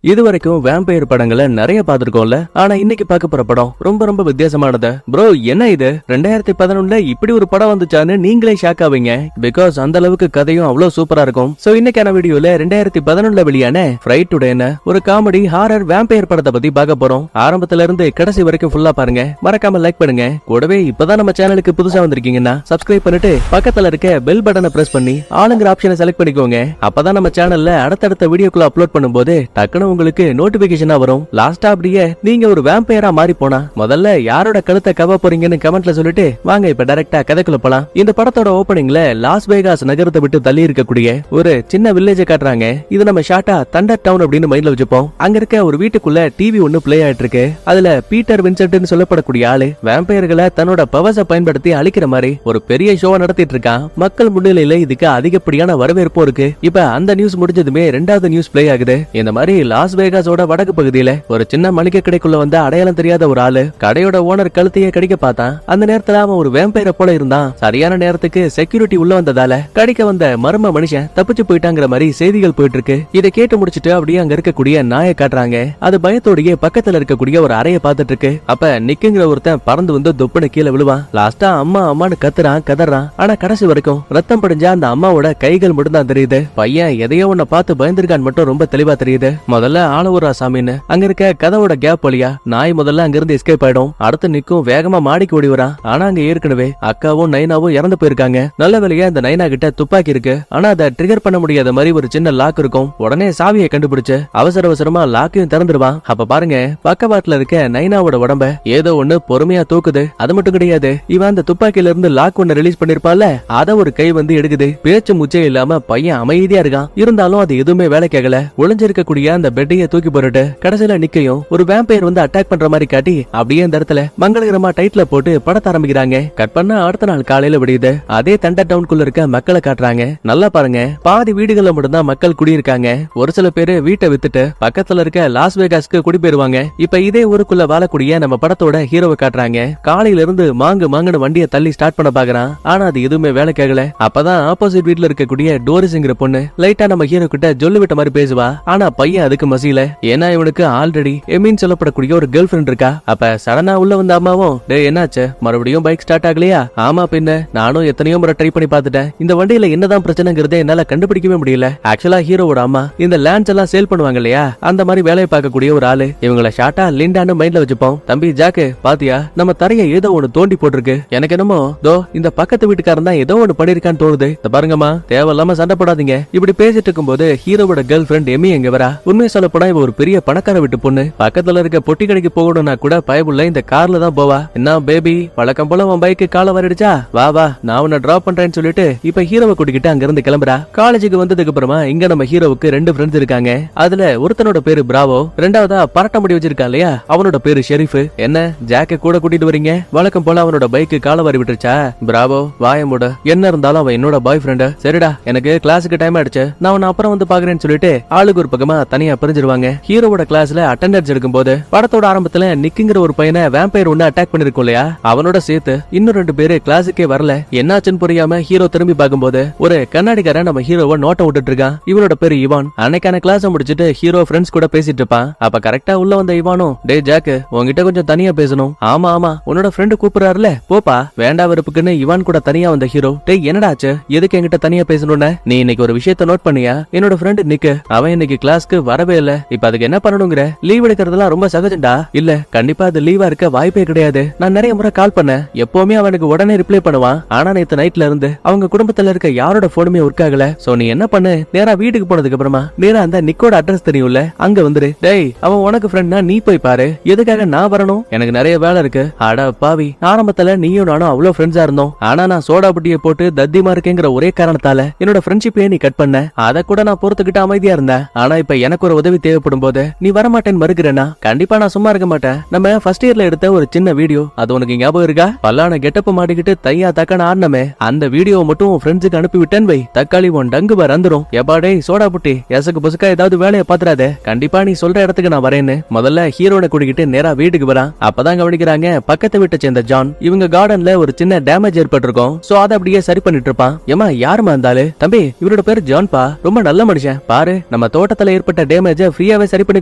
இது வரைக்கும் வேம்பயர் படங்களை நிறைய பார்த்திருக்கோம்ல. ஆனா இன்னைக்கு பார்க்க போற படம் ரொம்ப ரொம்ப வித்தியாசமானது. ப்ரோ என்ன இது 2011 இப்படி ஒரு படம் வந்துச்சான்னு நீங்களே ஷாக் ஆவீங்க. பிகாஸ் அந்த அளவுக்கு கதையும் அவ்வளவு சூப்பரா இருக்கும். சோ இன்னைக்கான வீடியோல 2011 வெளியான ஃப்ரைட் டுடேன்னு ஒரு காமெடி ஹாரர் வேம்பயர் படத்தை பத்தி பார்க்க போறோம். ஆரம்பத்துல இருந்து கடைசி வரைக்கும் ஃபுல்லா பாருங்க. மறக்காம லைக் பண்ணுங்க. கூடவே இப்பதான் நம்ம சேனலுக்கு புதுசா வந்திருக்கீங்கன்னா சப்ஸ்கிரைப் பண்ணிட்டு பக்கத்துல இருக்க பெல் பட்டனை பிரஸ் பண்ணி ஆளுங்கிற ஆப்ஷனை செலக்ட் பண்ணிக்கோங்க. அப்பதான் நம்ம சேனல்ல அடுத்தடுத்த வீடியோக்குள்ள அப்லோட் பண்ணும்போது டக்குனு உங்களுக்கு நோட்டிபிகேஷனா வரும். லாஸ்டா அப்படியே நீங்க ஒரு வேம்பயரா மாறி போனா முதல்ல யாரோட கழுத்தை கவ போறீங்கன்னு கமெண்ட்ல சொல்லிட்டு வாங்க இப்ப டைரக்டா கதைக்குள்ள போலாம். இந்த படத்தோட ஓபனிங்ல லாஸ் வேகாஸ் நகரத்தை விட்டு தள்ளி இருக்கக்கூடிய ஒரு சின்ன வில்லேஜ காட்டுறாங்க. இது நம்ம ஷார்ட்டா தண்டர் டவுன் அப்படின்னு மைண்ட்ல வச்சுப்போம். அங்க இருக்க ஒரு வீட்டுக்குள்ள டிவி ஒன்னு பிளே ஆயிட்டு இருக்கு. அதுல பீட்டர் வின்சென்ட்னு சொல்லப்படக்கூடிய ஆளு வேம்பயர்களை தன்னோட பவர்ஸை பயன்படுத்தி அழிக்கிற மாதிரி ஒரு பெரிய ஷோ நடத்திட்டு இருக்கான். மக்கள் முன்னிலையில இதுக்கு அதிகப்படியான வரவேற்பும் இருக்கு. இப்ப அந்த நியூஸ் முடிஞ்சதுமே ரெண்டாவது நியூஸ் பிளே ஆகுது. இந்த மாதிரி லாஸ் வேகாஸோட வடக்கு பகுதியில ஒரு சின்ன மளிகை கடைக்குள்ள வந்த அடையாளம் தெரியாத ஒரு ஆளு கடையோட ஓனர் கழுத்தையே கடிக்க பார்த்தான். அந்த நேரத்துல அவன் ஒரு வேம்பயரை போல இருந்தான். சரியான நேரத்துக்கு செக்யூரிட்டி உள்ள வந்ததால கடிக்க வந்த மர்ம மனுஷன் தப்பிச்சு போயிட்டாங்கிற மாதிரி செய்திகள் போயிட்டு இருக்கு. இதை கேட்டு முடிச்சிட்டு அப்படியே அங்க இருக்கக்கூடிய நாயை காட்டுறாங்க. அது பயத்தோடயே பக்கத்துல இருக்கக்கூடிய ஒரு அறைய பாத்துட்டு இருக்கு. அப்ப நிக்குங்கிற ஒருத்தன் பறந்து வந்து தொப்புன்னு கீழே விழுவான். லாஸ்டா அம்மா அம்மான்னு கத்துறான் கதறான். ஆனா கடைசி வரைக்கும் ரத்தம் படிஞ்ச அந்த அம்மாவோட கைகள் மட்டும் தான் தெரியுது. பையன் எதையோ ஒன்ன பார்த்து பயந்துருக்கான் மட்டும் ரொம்ப தெளிவா தெரியுது. முதல்ல ஆளவூரா சாமின்னு அங்க இருக்க கதவோட கேப் வழியா நாய் முதல்ல அங்க இருந்து எஸ்கேப் ஆயிடும். அடுத்து நிக்கும் வேகமா மாடிக்கு ஓடி வரான். ஆனா அங்க ஏற்கனவே அக்காவும் நைனாவும் இறந்து போயிருக்காங்க. நல்ல வேலையா இந்த நைனா கிட்ட துப்பாக்கி இருக்கு. ஆனா அதை ட்ரிகர் பண்ண முடியாத மாதிரி ஒரு சின்ன லாக் இருக்கும். உடனே சாவியை கண்டுபிடிச்சு அவசர அவசரமா லாக்கையும் திறந்துடுவான். அப்ப பாருங்க பக்கவாட்டுல இருக்க நைனாவோட உடம்ப ஏதோ ஒண்ணு பொறுமையா தூக்குது. அது மட்டும் கிடையாது, இவன் அந்த துப்பாக்கியில இருந்து லாக் ஒண்ணு ரிலீஸ் பண்ணிருப்பால அத ஒரு கை வந்து எடுக்குது. பேச்சு முச்சே இல்லாம பையன் அமைதியா இருக்கான். இருந்தாலும் அது எதுவுமே வேலை கேட்கல. ஒளிஞ்சிருக்கக்கூடிய அந்த பெட்டையை தூக்கி போட்டுட்டு கடைசியில நிக்கையும் ஒரு வேம்பயர் வந்து அட்டாக் பண்ற மாதிரி காட்டி அப்படியே இந்த இடத்துல மங்களகரமா டைட்டில போட்டு படத்த ஆரம்பிக்கிறாங்க. கட் பண்ண அடுத்த நாள் காலையில விடியுது. அதே தண்டர் டவுனுக்குள்ள இருக்க மக்களை காட்டுறாங்க. நல்லா பாருங்க, பாதி வீடுகள்ல மட்டும்தான் மக்கள் குடியிருக்காங்க. ஒரு சில பேரு வீட்டை வித்துட்டு பக்கத்துல இருக்க லாஸ் வேகாஸ்க்கு குடி போயிருவாங்க. இப்ப இதே ஊருக்குள்ள வாழக்கூடிய நம்ம படத்தோட ஹீரோவை காட்டுறாங்க. காலையில இருந்து மாங்குன்னு வண்டியை தள்ளி ஸ்டார்ட் பண்ண பாக்குறான். ஆனா அது எதுவுமே வேலை கேட்கல. அப்பதான் ஆப்போசிட் வீட்டுல இருக்கக்கூடிய டோரிஸ்ங்கிற பொண்ணு லைட்டா நம்ம ஹீரோ கிட்ட ஜொல்லு விட்ட மாதிரி பேசுவா. ஆனா பையன் அதுக்கு மசியல. ஏன்னா இவனுக்கு ஆல்ரெடி எமின் சொல்லப்படக்கூடிய ஒரு கேர்ள் ஃபிரெண்ட் இருக்கா. அப்ப சடனா உள்ள வந்த அம்மாவும் டேய் என்னாச்சு மறுபடியும் பைக் ஸ்டார்ட் ஆகலையா? ஆமா பின்ன நானும் எத்தனையோ முறை ட்ரை பண்ணி பார்த்துட்டேன். இந்த வண்டியில என்னதான் பிரச்சனைங்கிறத என்னால கண்டுபிடிக்கவே முடியல. ஆக்சுவலா ஹீரோவோட அம்மா இந்த லேண்ட்ஸ் எல்லாம் சேல் பண்ணுவாங்க இல்லையா, அந்த மாதிரி வேலையை பார்க்கக்கூடிய ஒரு ஆளு. இவங்கள ஷார்ட்டா லிண்டான்னு மைண்ட்ல வச்சுப்போம். தம்பி ஜாக்கு பாத்தியா, நம்ம தரைய ஏதோ ஒண்ணு தோண்டி போட்டிருக்கு. எனக்கு என்னமோ தோ இந்த பக்கத்து வீட்டுக்காரன் தான் ஏதோ ஒண்ணு பண்ணிருக்கான்னு தோணுது. பாருங்கம்மா தேவையில்லாம சண்டை போடாதீங்க. இப்படி பேசிட்டு இருக்கும்போது ஹீரோவோட கேர்ள் ஃபிரெண்ட் எமி எங்க வரா. உண்மையை சொல்ல போனா இவ ஒரு பெரிய பணக்கார வீட்டு பொண்ணு. பக்கத்துல இருக்க பொட்டி கடைக்கு போகணும்னா கூட பயபுள்ள இந்த கார்ல தான் போவா. என்ன பேபி வழக்கம் போல உன் பைக்கு கால வரிடுச்சா, வா வா நான் உன்னை டிராப் பண்றேன்னு சொல்லிட்டு இப்ப ஹீரோவை கூட்டிக்கிட்டு அங்க இருந்து கிளம்புறா. காலேஜுக்கு வந்ததுக்கு அப்புறமா இங்க நம்ம ஹீரோவுக்கு 2 ஃப்ரெண்ட்ஸ் இருக்காங்க. அதுல ஒருத்தனோட பேரு பிராவோ, ரெண்டாவதா பரட்ட முடி வச்சிருக்கான் இல்லையா அவனோட பேரு ஷெரீஃப். என்ன ஜாக்க கூட கூட்டிட்டு வரீங்க? வழக்கம் போல அவனோட பைக்கு கால வரி விட்டுருச்சா? பிராவோ வாய மூட, என்ன இருந்தாலும் அவன் என்னோட பாய் ஃப்ரெண்ட். சரிடா எனக்கு கிளாஸுக்கு டைம் ஆயிடுச்சு, நான் உன்னை அப்புறம் வந்து பாக்குறேன்னு சொல்லிட்டு ஆளுக்கு ஒரு பக்கமா தனியா பிரிஞ்சிருவாங்க. ஹீரோவோட கிளாஸ்ல அட்டெண்டன்ஸ் எடுக்கும்போது படத்தோட ஆரம்பத்துல நிக்குங்கிற ஒரு பையனை வேம்பயர் ஒண்ணு அட்டாக் பண்ணிருக்கும் இல்லையா, அவனோட சேர்த்து இன்னும் 2 பேரு கிளாஸுக்கே வரல. என்னாச்சுன்னு புரியாம ஹீரோ திரும்பி பார்க்கும்போது ஒரு கண்ணாடிக்காரன் நம்ம ஹீரோவை நோட்ட விட்டுட்டு இருக்கான். இவனோட பேரு இவான். அன்னைக்கான கிளாஸ் முடிச்சிட்டு ஹீரோ ஃப்ரெண்ட்ஸ் கூட பேசிட்டு இருப்பான். அப்ப கரெக்டா உள்ள வந்த இவானும் டே ஜாக்கு உன்கிட்ட கொஞ்சம் தனியா பேசணும். ஆமா ஆமா உன்னோட ஃப்ரெண்டு கூப்பிடுறாருல போப்பா. வேண்டா வெறுப்புக்குன்னு இவான் கூட தனியா வந்த ஹீரோ டே என்னடாச்சு எதுக்கு என்கிட்ட தனியா பேசணும்னு? நீ இன்னைக்கு ஒரு விஷயத்த நோட் பண்ணியா? என்னோட ஃப்ரெண்டு நிக்கு அவன் இன்னைக்கு கிளாஸ்க்கு வரவே இல்ல. இப்ப அதுக்கு என்ன பண்ணணுங்கிற? லீவ் எடுக்கிறதுலாம் ரொம்ப சகஜம்டா. இல்ல கண்டிப்பா அது லீவா இருக்க வாய்ப்பே கிடையாது. நான் நிறைய முறை கால் பண்ண எப்பவுமே அவனுக்கு உடனே ரிப்ளை பண்ணுவான். ஆனா நேத்து நைட்ல இருந்து அவங்க குடும்பத்துல இருக்க யாரோட போனுமே ஒர்க் ஆகல. சோ நீ என்ன பண்ணு, நேரா வீட்டுக்கு போனதுக்கு அப்புறமா நேரா அந்த நிக்கோட அட்ரஸ் தெரியும்ல அங்க வந்துரு. டேய் அவன் உனக்கு ஃப்ரெண்ட்னா நீ போய் பாரு. எதுக்காக நான் வரணும்? எனக்கு நிறைய வேலை இருக்கு. அட பாவி, ஆரம்பத்துல நீயும் நானும் அவ்வளவு ஃப்ரெண்ட்ஸா இருந்தோம். ஆனா நான் சோடா புட்டியை போட்டு தத்திமா இருக்கேங்கிற ஒரே காரணத்தால என்னோட ஃப்ரெண்ட்ஷிப்பே நீ கட் பண்ண. அத கூட நான் பொறுத்துக்கிட்டு அமைதியா இருந்தேன். ஆனா இப்ப எனக்கு ஒரு உதவி தேவைப்படும் போது நீ வரமாட்டேன்னு மறுக்கிறேன்னா கண்டிப்பா நான் சும்மா இருக்க மாட்டேன். நம்ம ஃபர்ஸ்ட் இயர்ல எடுத்த ஒரு சின்ன வீடியோ அது உனக்கு ஞாபகம் இருக்கா? பல்லான கெட்டப்ப மாட்டிக்கிட்டு தையா தக்கான ஆடனமே அந்த வீடியோவை மட்டும் உன் ஃப்ரெண்ட்ஸுக்கு அனுப்பி விட்டேன் வை, தக்காளி உன் டங்கு வந்துரும். எப்பாடே சோடா புட்டி எசக்கு புசுக்கா ஏதாவது வேலையை பாத்துறாத, கண்டிப்பா நீ சொல்ற இடத்துக்கு நான் வரேன்னு முதல்ல ஹீரோனை கூட்டிக்கிட்டு நேரா வீட்டுக்கு வரான். அப்பதான் கவனிக்கிறாங்க பக்கத்து வீட்டை சேர்ந்த ஜான். இவங்க கார்டன்ல ஒரு சின்ன டேமேஜ் ஏற்பட்டிருக்கும். சோ அதை அப்படியே சரி பண்ணிட்டு இருப்பான். ஏமா யாருமா இருந்தாலும் தம்பி இவரோட பேரு ஜான்பா, ரொம்ப நல்ல மனுஷன். பாரு நம்ம தோட்டத்துல ஏற்பட்ட டேமேஜ் டேமேஜ ஃப்ரீயாவே சரி பண்ணி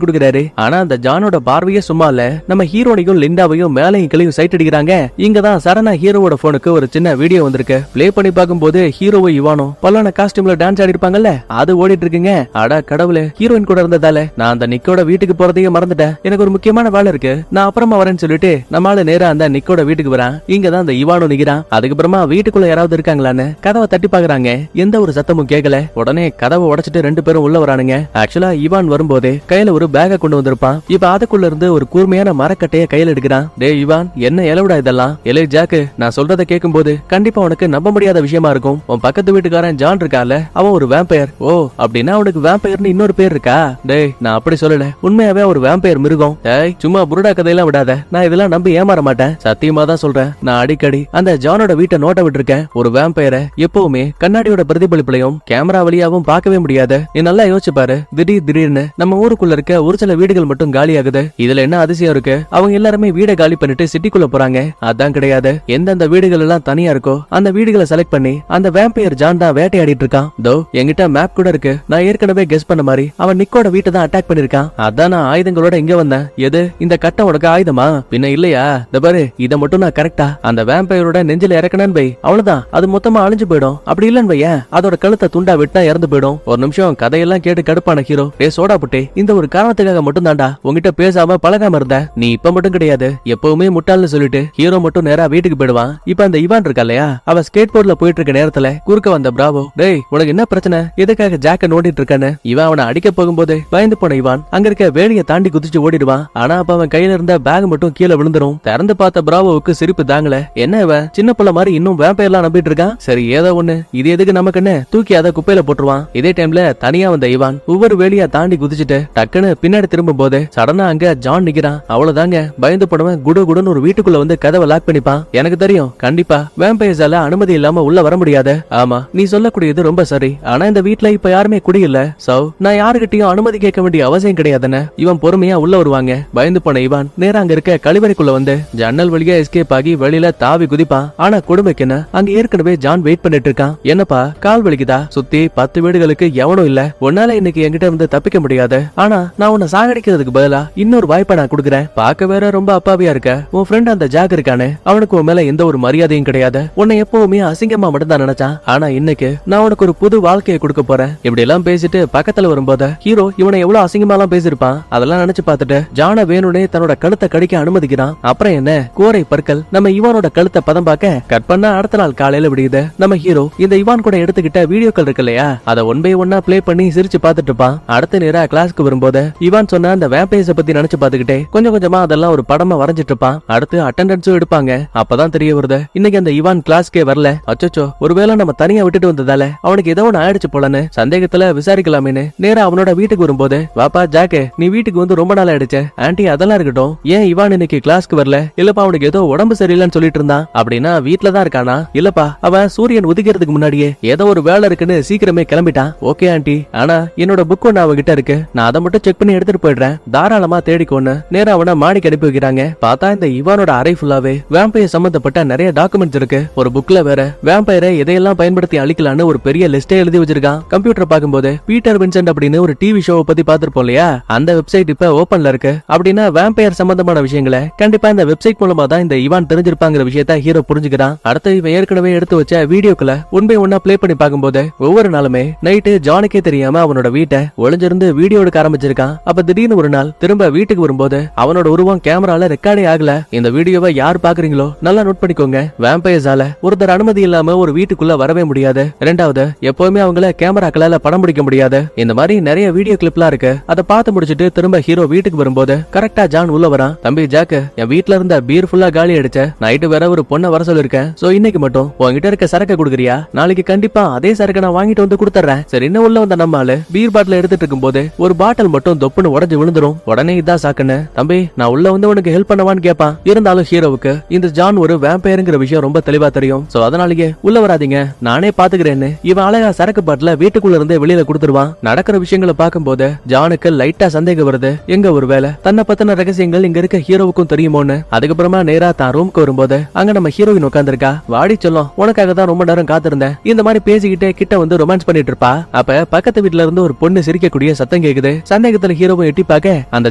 கொடுக்குறாரு. ஆனா அந்த ஜானோட பார்வையே சும்மா இல்ல. நம்ம ஹீரோனையும் லிண்டாவையும் மேலையும் கீழையும் சைட் அடிக்கிறாங்க. இங்கதான் சரணா ஹீரோவோட போனுக்கு ஒரு சின்ன வீடியோ வந்திருக்கு. பிளே பண்ணி பார்க்கும்போது ஹீரோவும் இவானும் பல்லான காஸ்டியூம்ல டான்ஸ் ஆடி இருப்பாங்கல்ல, அது ஓடிட்டு இருக்குங்க. அடா கடவுளே, ஹீரோயின் கூட இருந்ததால நான் அந்த நிக்கோட வீட்டுக்கு போறதையே மறந்துட்டேன். எனக்கு ஒரு முக்கியமான வேலை இருக்கு, நான் அப்புறமா வரேன்னு சொல்லிட்டு நம்மால நேரா அந்த நிக்கோட வீட்டுக்கு வரான். இங்கதான் அந்த இவானும் நிக்கிறான். அதுக்கப்புறமா வீட்டுக்குள்ள யாராவது இருக்காங்களான்னு கதவை தட்டி பாக்குறாங்க. எந்த ஒரு சத்தமும் கேட்கல. உடனே கதவை உடைச்சிட்டு ரெண்டு பேரும் உள்ள வரானுங்க. ஆக்சுவலா இவான் வரும்போதே கையில ஒரு பேக கொண்டு வந்திருப்பான். இப்ப அதுக்குள்ள இருந்து ஒரு கூர்மையான மரக்கட்டைய கையில எடுக்கிறான். டே இவான், என்ன எலவுடா இதெல்லாம்? எலே ஜாக்கு, நான் சொல்றதை கேட்கும் போது கண்டிப்பா உனக்கு நம்ப முடியாத விஷயமா இருக்கும். உன் பக்கத்து வீட்டுக்காரன் ஜான் இருக்கால, அவன் ஒரு வேம்பயர். ஓ, அப்படின்னா அவனுக்கு வேம்பயர்னு இன்னொரு பேர் இருக்கா? டேய், நான் அப்படி சொல்லல, உண்மையாவே ஒரு வேம்பயர் மிருகம். டேய், சும்மா புருடா கதையெல்லாம் விடாத, நான் இதெல்லாம் நம்பி ஏமாற மாட்டேன். சத்தியமா தான் சொல்றேன். நான் அடிக்கடி அந்த ஜானோட வீட்டை நோட்ட விட்டுருக்கேன். ஒரு வேம்பயரை எப்பவுமே கண்ணாடியோட பிரதிபலிப்புலையும் கேமரா வழியாவும் பார்க்கவே முடியாது. நீ நல்லா யோசிச்சு பாரு. திடீர்னு நம்ம ஊருக்குள்ள இருக்க ஒரு சில வீடுகள் மட்டும் காலி ஆகுது. இதுல என்ன அதிசயம் இருக்கு? அவங்க எல்லாருமே வீடை காலி பண்ணிட்டு சிட்டிக்குள்ள போறாங்க. அதான் கிடையாது. எந்தெந்த வீடுகள் எல்லாம் தனியா இருக்கோ அந்த வீடுகளை செலக்ட் பண்ணி அந்த வேம்பயர் ஜான் தான் வேட்டையாடிட்டு இருக்கான். தோ என்கிட்ட மேப் கூட இருக்கு. நான் ஏற்கனவே கெஸ் பண்ண மாதிரி அவன் நிக்கோட வீட்டை தான் அட்டாக் பண்ணிருக்கான். அதான் நான் ஆயுதங்களோட இங்க வந்தேன். எது இந்த கட்டம் உனக்கு ஆயுதமா? பின்ன இல்லையா? இந்த பாரு, இத மட்டும் நான் கரெக்டா அந்த வேம்பயரோட நெஞ்சில இறக்கணும்னு வை, அவ்வளவுதான். அது மொத்தமா அழிஞ்சு போயிடும். அப்படி இல்லன்னு வையன், அதோட கழுத்தை துண்டா விட்டா இறந்து போயிடும். ஒரு நிமிஷம் கதையெல்லாம் கேட்டு கடுப்பான ஹீரோ, டே சோடா புட்டே, இந்த ஒரு காரணத்துக்காக மட்டும் தாண்டா உங்ககிட்ட பேசாம பழகாம இருந்த. நீ இப்ப மட்டும் கிடையாது, எப்பவுமே முட்டாள்னு சொல்லிட்டு ஹீரோ மட்டும் நேரா வீட்டுக்கு போயிடுவான். இப்ப அந்த இவான் இருக்கா இல்லையா, அவ ஸ்கேட் போர்ட்ல போயிட்டு இருக்க நேரத்துல குறுக்க வந்த பிராவோ, டேய் உனக்கு என்ன பிரச்சனை, எதுக்காக ஜாக்க நோண்டிட்டு இருக்கான்னு இவன் அவனை அடிக்க போகும்போது பயந்து போன இவான் அங்க இருக்க வேலியை தாண்டி குதிச்சு ஓடிடுவான். ஆனா அப்ப அவன் கையில இருந்த பேக் மட்டும் கீழே விழுந்துரும். திறந்து பார்த்த பிராவோவுக்கு சிரிப்பு தாங்கல. என்ன இவன் சின்ன பிள்ளை மாதிரி இன்னும் வேம்பயர்லாம் நம்பிட்டு இருக்கான். சரி ஏதோ ஒண்ணு, இது எதுக்கு நமக்குன்னு தூக்கி அதை குப்பையில போட்டுருவான். இதே டைம்ல தனியா வந்த இவான் ஒவ்வொரு வேலியா தாண்டி குதிச்சுட்டு டக்குன்னு பின்னாடி திரும்பும் போது சடனா அங்க ஜான் நிக்கிறான். அவ்வளவுதாங்க, பயந்து போனவன் குடுன்னு ஒரு வீட்டுக்குள்ள வந்து கதவை லாக் பண்ணிப்பான். எனக்கு தெரியும், கண்டிப்பா வேம்பயர்ஸால அனுமதி இல்லாம உள்ள வர முடியாது. ஆமா, நீ சொல்லக்கூடியது ரொம்ப சரி. ஆனா இந்த வீட்ல இப்ப யாருமே குடியில்ல. சோ நான் யாருகிட்டயும் அனுமதி கேட்க வேண்டிய அவசியம் கிடையாதுன்னு இவன் பொறுமையா உள்ள வருவாங்க. பயந்து போன இவான் நேரா அங்க இருக்க கழிவறைக்குள்ள வந்து ஜன்னல் வழியா எஸ்கேப் ஆகி வெளியில தாவி குதிப்பான். ஆனா கொடுமைக்குன்னு அங்க ஏற்கனவே ஜான் வெயிட் பண்ணிட்டு இருக்கான். என்னப்பா கால் வலிக்குதா? சுத்தி 10 வீடுகளுக்கு எவனும் இல்ல, உன்னால இன்னைக்கு என்கிட்ட வந்து தப்பிக்க முடியாது. ஆனா நான் உன்னை சாகடிக்கிறதுக்கு பதிலா இன்னொரு வாய்ப்பை நான் கொடுக்குறேன். பாக்க வேற ரொம்ப அப்பாவியா இருக்க. உன் ஃப்ரெண்ட் அந்த ஜாக் இருக்கானே, அவனுக்கு உன் மேல எந்த ஒரு மரியாதையும் கிடையாது. உன்னை எப்பவுமே அசிங்கமா மட்டும் தான் நினைச்சான். ஆனா இன்னைக்கு நான் உனக்கு ஒரு புது வாழ்க்கையை கொடுக்க போறேன். இப்படி எல்லாம் பேசிட்டு பக்கத்துல வரும்போது ஹீரோ இவனை எவ்வளவு அசிங்கமா எல்லாம் பேசிருப்பான் அதெல்லாம் நினைச்சு பார்த்துட்டு ஜான வேணுனே தன்னோட கழுத்தை கடிக்க அனுமதிக்கிறான். அப்புறம் என்ன, கோரை பற்கள் நம்ம இவானோட கழுத்தை பதம் பார்க்க கட் பண்ணா அடுத்த நாள் காலையில விடியுது. நம்ம ஹீரோ இந்த இவான் கூட எடுத்துக்கிட்ட வீடியோக்கள் இருக்கு இல்லையா, அதை ஒன் பை ஒன்னா பிளே பண்ணி சிரிச்சு பார்த்துட்டு இருப்பான். அடுத்த நேரா கிளாஸ்க்கு வரும்போது இவான் சொன்ன அந்த வேம்பயர்ஸ பத்தி நினைச்சு பார்த்துக்கிட்டே கொஞ்சம் கொஞ்சமா அதெல்லாம் ஒரு படமா வரைஞ்சிட்டு இருப்பான். அடுத்து அட்டெண்டன்ஸும் எடுப்பாங்க. அப்பதான் தெரிய வருது இன்னைக்கு அந்த இவான் கிளாஸ்க்கே வரல. அச்சோ, ஒருவேளை நம்ம தனியா விட்டுட்டு வந்ததால அவனுக்கு ஏதோ ஒண்ணு ஆயிடுச்சு போலன்னு சந்தேகத்துல விசாரிக்கலாமேன்னு நேரா அவனோட வீட்டுக்கு வரும்போது, வாப்பா ஜாக்கே, நீ வீட்டுக்கு வந்து ரொம்ப நாள் ஆயிடுச்சு. ஆன்ட்டி அதெல்லாம் இருக்கட்டும், ஏன் இவான் இன்னைக்கு கிளாஸ்க்கு வரல? இல்லப்பா அவனுக்கு ஏதோ உடம்பு சரியில்லைன்னு சொல்லிட்டு இருந்தான். அப்படின்னா வீட்டுல தான் இருக்கானா? இல்லப்பா, அவன் சூரியன் உதிக்கிறதுக்கு முன்னாடியே ஏதோ ஒரு வேலை இருக்குன்னு சீக்கிரமே கிளம்பிட்டான். ஓகே ஆன்ட்டி, ஆனா என்னோட புக் ஒண்ணு அவகிட்ட இருக்கு, நான் அதை மட்டும் செக் பண்ணி எடுத்துட்டு போயிடுறேன், தாராளமா தேடிக்கொன்னு நேரா அவனை மாடிக்கு அனுப்பி வைக்கிறாங்க. பார்த்தா இந்த இவானோட அறை ஃபுல்லாவே வேம்பயர் சம்பந்தப்பட்ட நிறைய டாக்குமெண்ட்ஸ் இருக்கு. ஒரு புக்ல வேற வேம்பயரை எதையெல்லாம் பயன்படுத்தி அழிக்கலான்னு ஒரு பெரிய லிஸ்டே எழுதி வச்சிருக்கான். கம்ப்யூட்டர் பார்க்கும்போது பீட்டர் வின்சென்ட் அப்படின்னு ஒரு டிவி ஷோவை பத்தி பார்த்திருப்போம் இல்லையா, அந்த வெப்சைட் இப்ப ஓபன்ல இருக்கு. அப்படின்னா வேம்பயர் சம்பந்தமான விஷயங்களை கண்டிப்பா இந்த வெப்சைட் மூலமா தான் இந்த இவான் தெரிஞ்சிருப்பாங்கிற விஷயத்த ஹீரோ புரிஞ்சுக்கிறான். அடுத்து இவன் ஏற்கனவே எடுத்து வச்ச வீடியோக்களை ஒன் பை ஒன்னா பிளே பண்ணி பார்க்கும்போது ஒவ்வொரு நாளுமே நைட்டு ஜானுக்கே தெரியாம அவனோட வீட்டை ஒளிஞ்சிருந்து வீடியோ எடுக்க ஆரம்பிச்சிருக்கான். அப்ப திடீர்னு ஒரு நாள் திரும்ப வீட்டுக்கு வரும்போது அவனோட உருவம் கேமரால ரெக்கார்டே ஆகல. இந்த வீடியோவை யார் பாக்குறீங்களோ நல்லா நோட் பண்ணிக்கோங்க. வேம்பயர்ஸால ஒருத்தர் அனுமதி இல்லாம ஒரு வீட்டுக்குள்ள வரவே முடியாது. இரண்டாவது, எப்பவுமே அவங்கள கேமராக்களால படம் பிடிக்க முடியாது. இந்த மாதிரி நிறைய வீடியோ கிளிப்லாம் இருக்கு. அதை பார்த்து முடிச்சிட்டு திரும்ப ஹீரோ வீட்டுக்கு வரும்போது கரெக்டா ஜான் உள்ள வரான். தம்பி ஜாக்கு, என் வீட்டுல இருந்த பீர் ஃபுல்லா காலி அடிச்ச, நைட்டு வேற ஒரு பொண்ணை வர சொல்லிருக்கேன். சோ இன்னைக்கு மட்டும் உங்ககிட்ட இருக்க சரக்கு குடுக்குறியா? நாளைக்கு கண்டிப்பா அதே சரக்கு நான் வாங்கிட்டு வந்து கொடுத்துறேன். சரி, இன்னும் உள்ள வந்த நம்மால பீர் பாட்டில் எடுத்துட்டு இருக்கும் போது ஒரு பாட்டில் மட்டும் தொப்புன்னு உடஞ்சு விழுந்துரும். உடனே இதான் சாக்குன்னு, தம்பி நான் உள்ள வந்து உனக்கு ஹெல்ப் பண்ணவான்னு கேட்பான். இருந்தாலும் ஹீரோவுக்கு இந்த ஜான் ஒரு வேம்பயருங்கிற விஷயம் ரொம்ப தெளிவா தெரியும். சோ அதனாலேயே உள்ள வராதீங்க, நானே பாத்துக்கிறேன்னு இவன் அழகா சரக்கு பாட்டில வீட்டுக்குள்ள இருந்து வெளியில கொடுத்துருவான். நடக்கிற விஷயங்களை பார்க்கும்போது ஜானுக்கு லைட்டா சந்தேகம் வருது. எங்க ஒருவேளை தன்னை பத்தின ரகசியங்கள் இங்க இருக்க ஹீரோவுக்கும் தெரியுமோன்னு. அதுக்கப்புறமா நேரா தான் ரூம்க்கு வரும்போது அங்க நம்ம ஹீரோயின் உட்கார்ந்திருக்கா. வாடி சொல்லும், உனக்காக தான் ரொம்ப நேரம் காத்திருந்தேன். இந்த மாதிரி பேசிக்கிட்டே கிட்ட வந்து ரொமான்ஸ் பண்ணிட்டு இருப்பா. அப்ப பக்கத்து வீட்டுல இருந்து ஒரு பொண்ணு சிரிக்கக்கூடிய சத்தம் சத்தம் கேக்குது. சந்தேகத்துல ஹீரோவை எட்டி பார்க்க அந்த